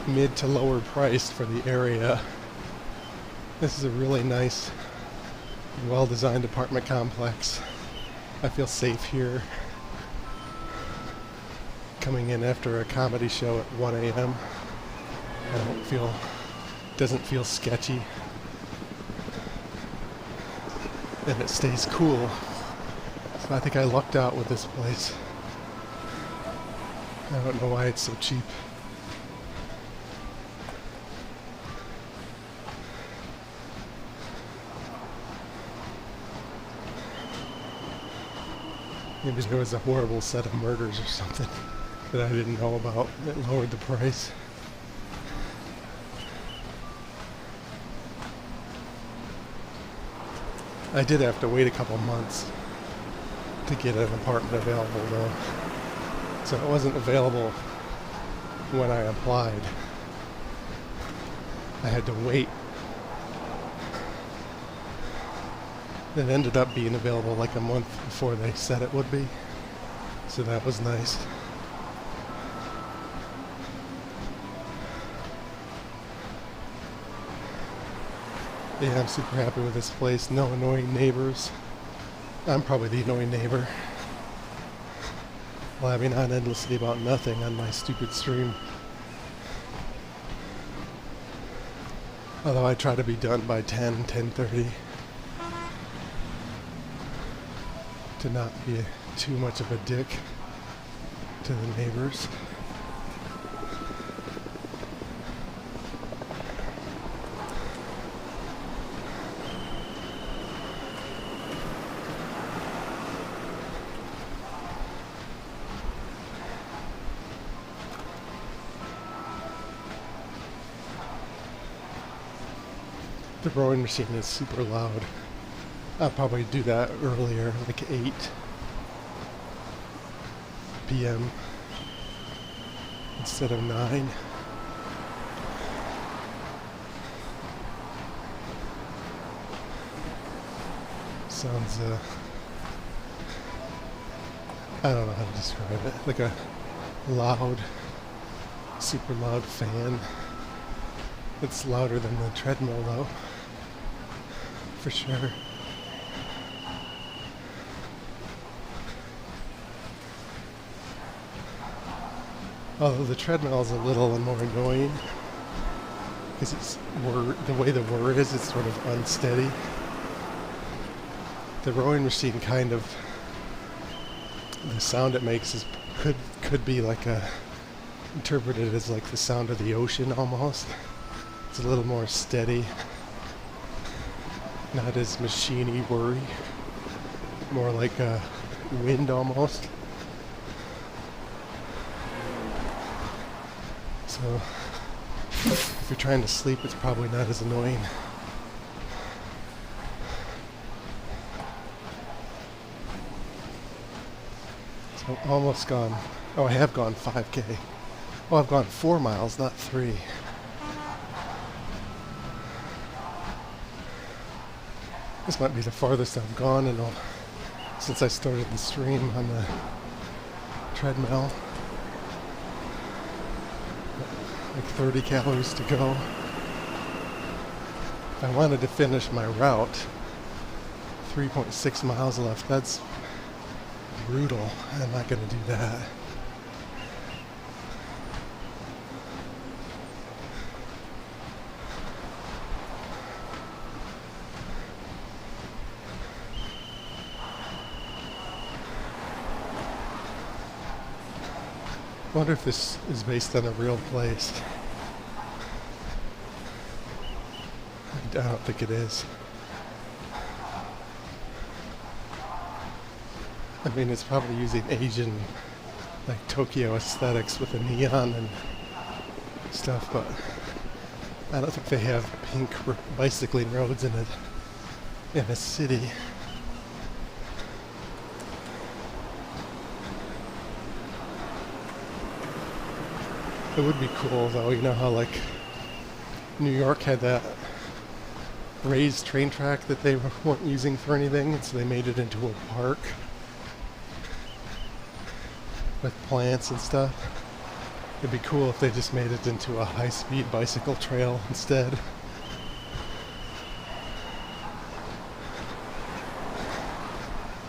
mid to lower priced for the area. This is a really nice, well-designed apartment complex. I feel safe here. Coming in after a comedy show at 1 a.m. Doesn't feel sketchy. And it stays cool. So I think I lucked out with this place. I don't know why it's so cheap. Maybe there was a horrible set of murders or something that I didn't know about that lowered the price. I did have to wait a couple months to get an apartment available though. So it wasn't available when I applied. I had to wait. It ended up being available like a month before they said it would be. So that was nice. Yeah, I'm super happy with this place. No annoying neighbors. I'm probably the annoying neighbor. Blabbing on endlessly about nothing on my stupid stream. Although I try to be done by 10:30. To not be too much of a dick to the neighbors. The rowing machine is super loud. I'll probably do that earlier, like 8 p.m. instead of 9. Sounds, I don't know how to describe it. Like a loud, super loud fan. It's louder than the treadmill though, for sure. Although the treadmill is a little more annoying because it's the way the whir is, it's sort of unsteady. The rowing machine kind of, the sound it makes is could be like interpreted as like the sound of the ocean almost. It's a little more steady, not as machiney whirry, more like a wind almost. So if you're trying to sleep, it's probably not as annoying. So I'm almost gone. Oh, I have gone 5K. Oh, I've gone 4 miles, not 3. This might be the farthest I've gone since I started the stream on the treadmill. Like 30 calories to go. If I wanted to finish my route, 3.6 miles left. That's brutal. I'm not gonna do that. I wonder if this is based on a real place. I don't think it is. I mean, it's probably using Asian, like Tokyo aesthetics with the neon and stuff, but I don't think they have pink bicycling roads in a city. It would be cool though, you know how like New York had that raised train track that they weren't using for anything, and so they made it into a park with plants and stuff. It'd be cool if they just made it into a high-speed bicycle trail instead.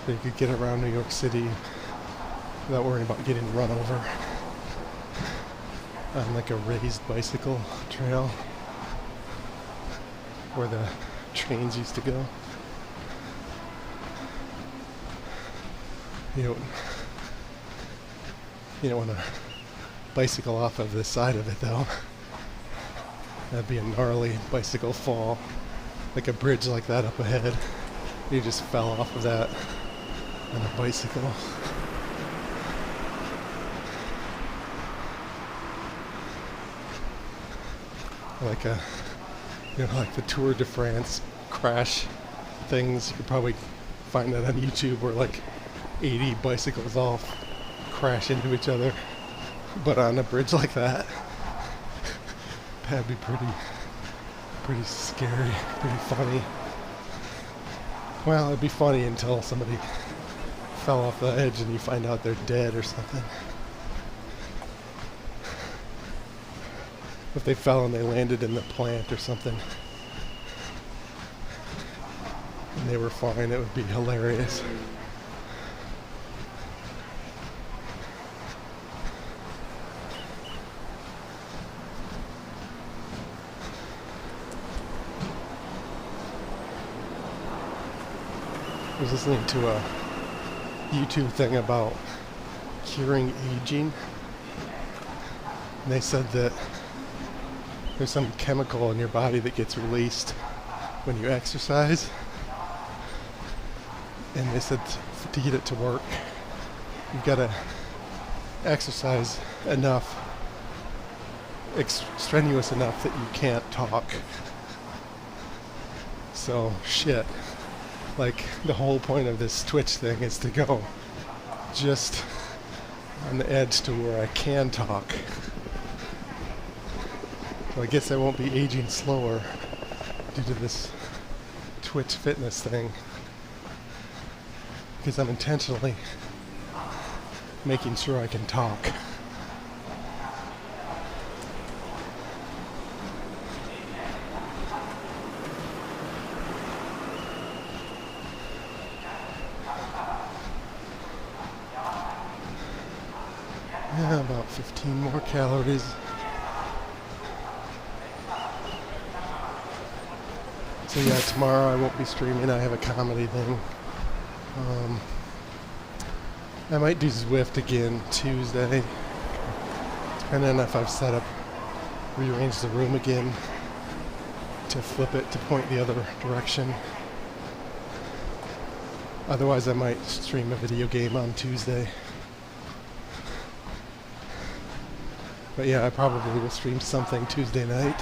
So you could get around New York City without worrying about getting run over on like a raised bicycle trail where the trains used to go. You don't want to bicycle off of this side of it though. That'd be a gnarly bicycle fall. Like a bridge like that up ahead. You just fell off of that on a bicycle. Like like the Tour de France crash things. You could probably find that on YouTube where like 80 bicycles all crash into each other, but on a bridge like that. That'd be pretty scary, pretty funny. Well, it'd be funny until somebody fell off the edge and you find out they're dead or something. If they fell and they landed in the plant or something and they were fine, it would be hilarious. I was listening to a YouTube thing about curing aging, and they said that there's some chemical in your body that gets released when you exercise, and they said to get it to work, you've got to exercise enough, strenuous enough that you can't talk. So shit, like the whole point of this Twitch thing is to go just on the edge to where I can talk. So I guess I won't be aging slower due to this Twitch fitness thing, because I'm intentionally making sure I can talk. Yeah, about 15 more calories. So yeah, tomorrow I won't be streaming. I have a comedy thing. I might do Zwift again Tuesday, depending on if I've rearranged the room again to flip it to point the other direction. Otherwise I might stream a video game on Tuesday. But yeah, I probably will stream something Tuesday night.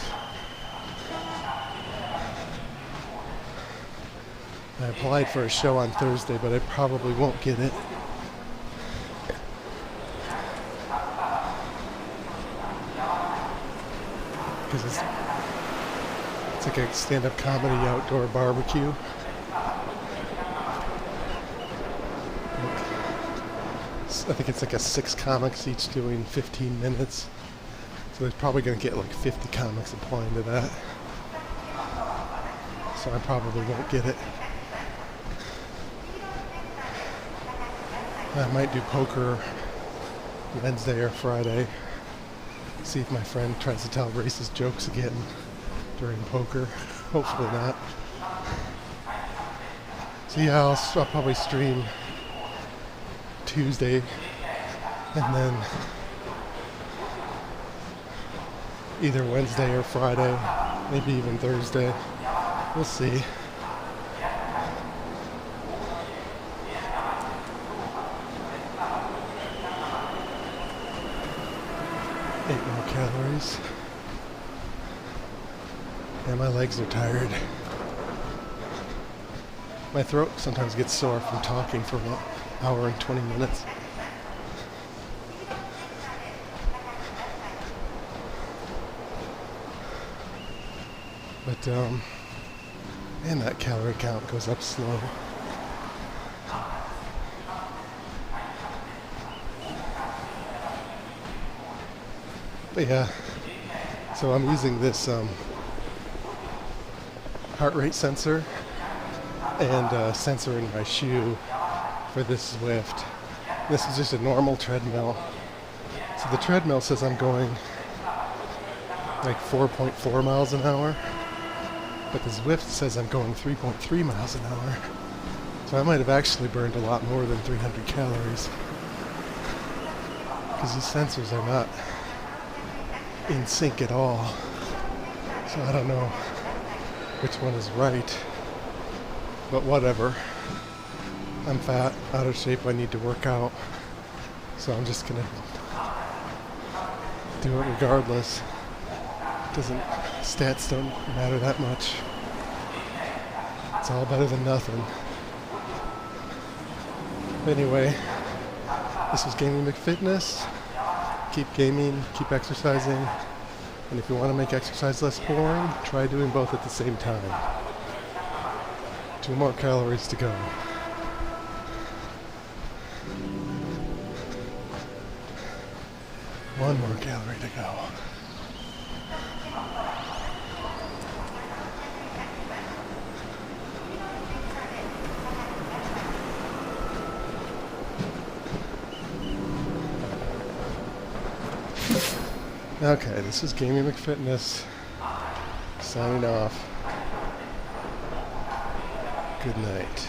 I applied for a show on Thursday, but I probably won't get it. Because it's like a stand-up comedy outdoor barbecue. I think it's like 6 comics each doing 15 minutes. So they're probably going to get like 50 comics applying to that. So I probably won't get it. I might do poker Wednesday or Friday. See if my friend tries to tell racist jokes again during poker. Hopefully not. So yeah, I'll probably stream Tuesday and then either Wednesday or Friday, maybe even Thursday. We'll see. 8 more calories. And my legs are tired. My throat sometimes gets sore from talking for an hour and 20 minutes. But, man, that calorie count goes up slow. But yeah, so I'm using this heart rate sensor and sensor in my shoe for this Zwift. This is just a normal treadmill. So the treadmill says I'm going like 4.4 miles an hour, but the Zwift says I'm going 3.3 miles an hour. So I might have actually burned a lot more than 300 calories because these sensors are not in sync at all. So I don't know which one is right, but whatever. I'm fat, out of shape, I need to work out, so I'm just gonna do it regardless. Stats don't matter that much. It's all better than nothing. Anyway, this was Gaming McFitness. Keep gaming, keep exercising, and if you want to make exercise less boring, try doing both at the same time. 2 more calories to go. One more calorie to go. Okay, this is Gaming McFitness signing off. Good night.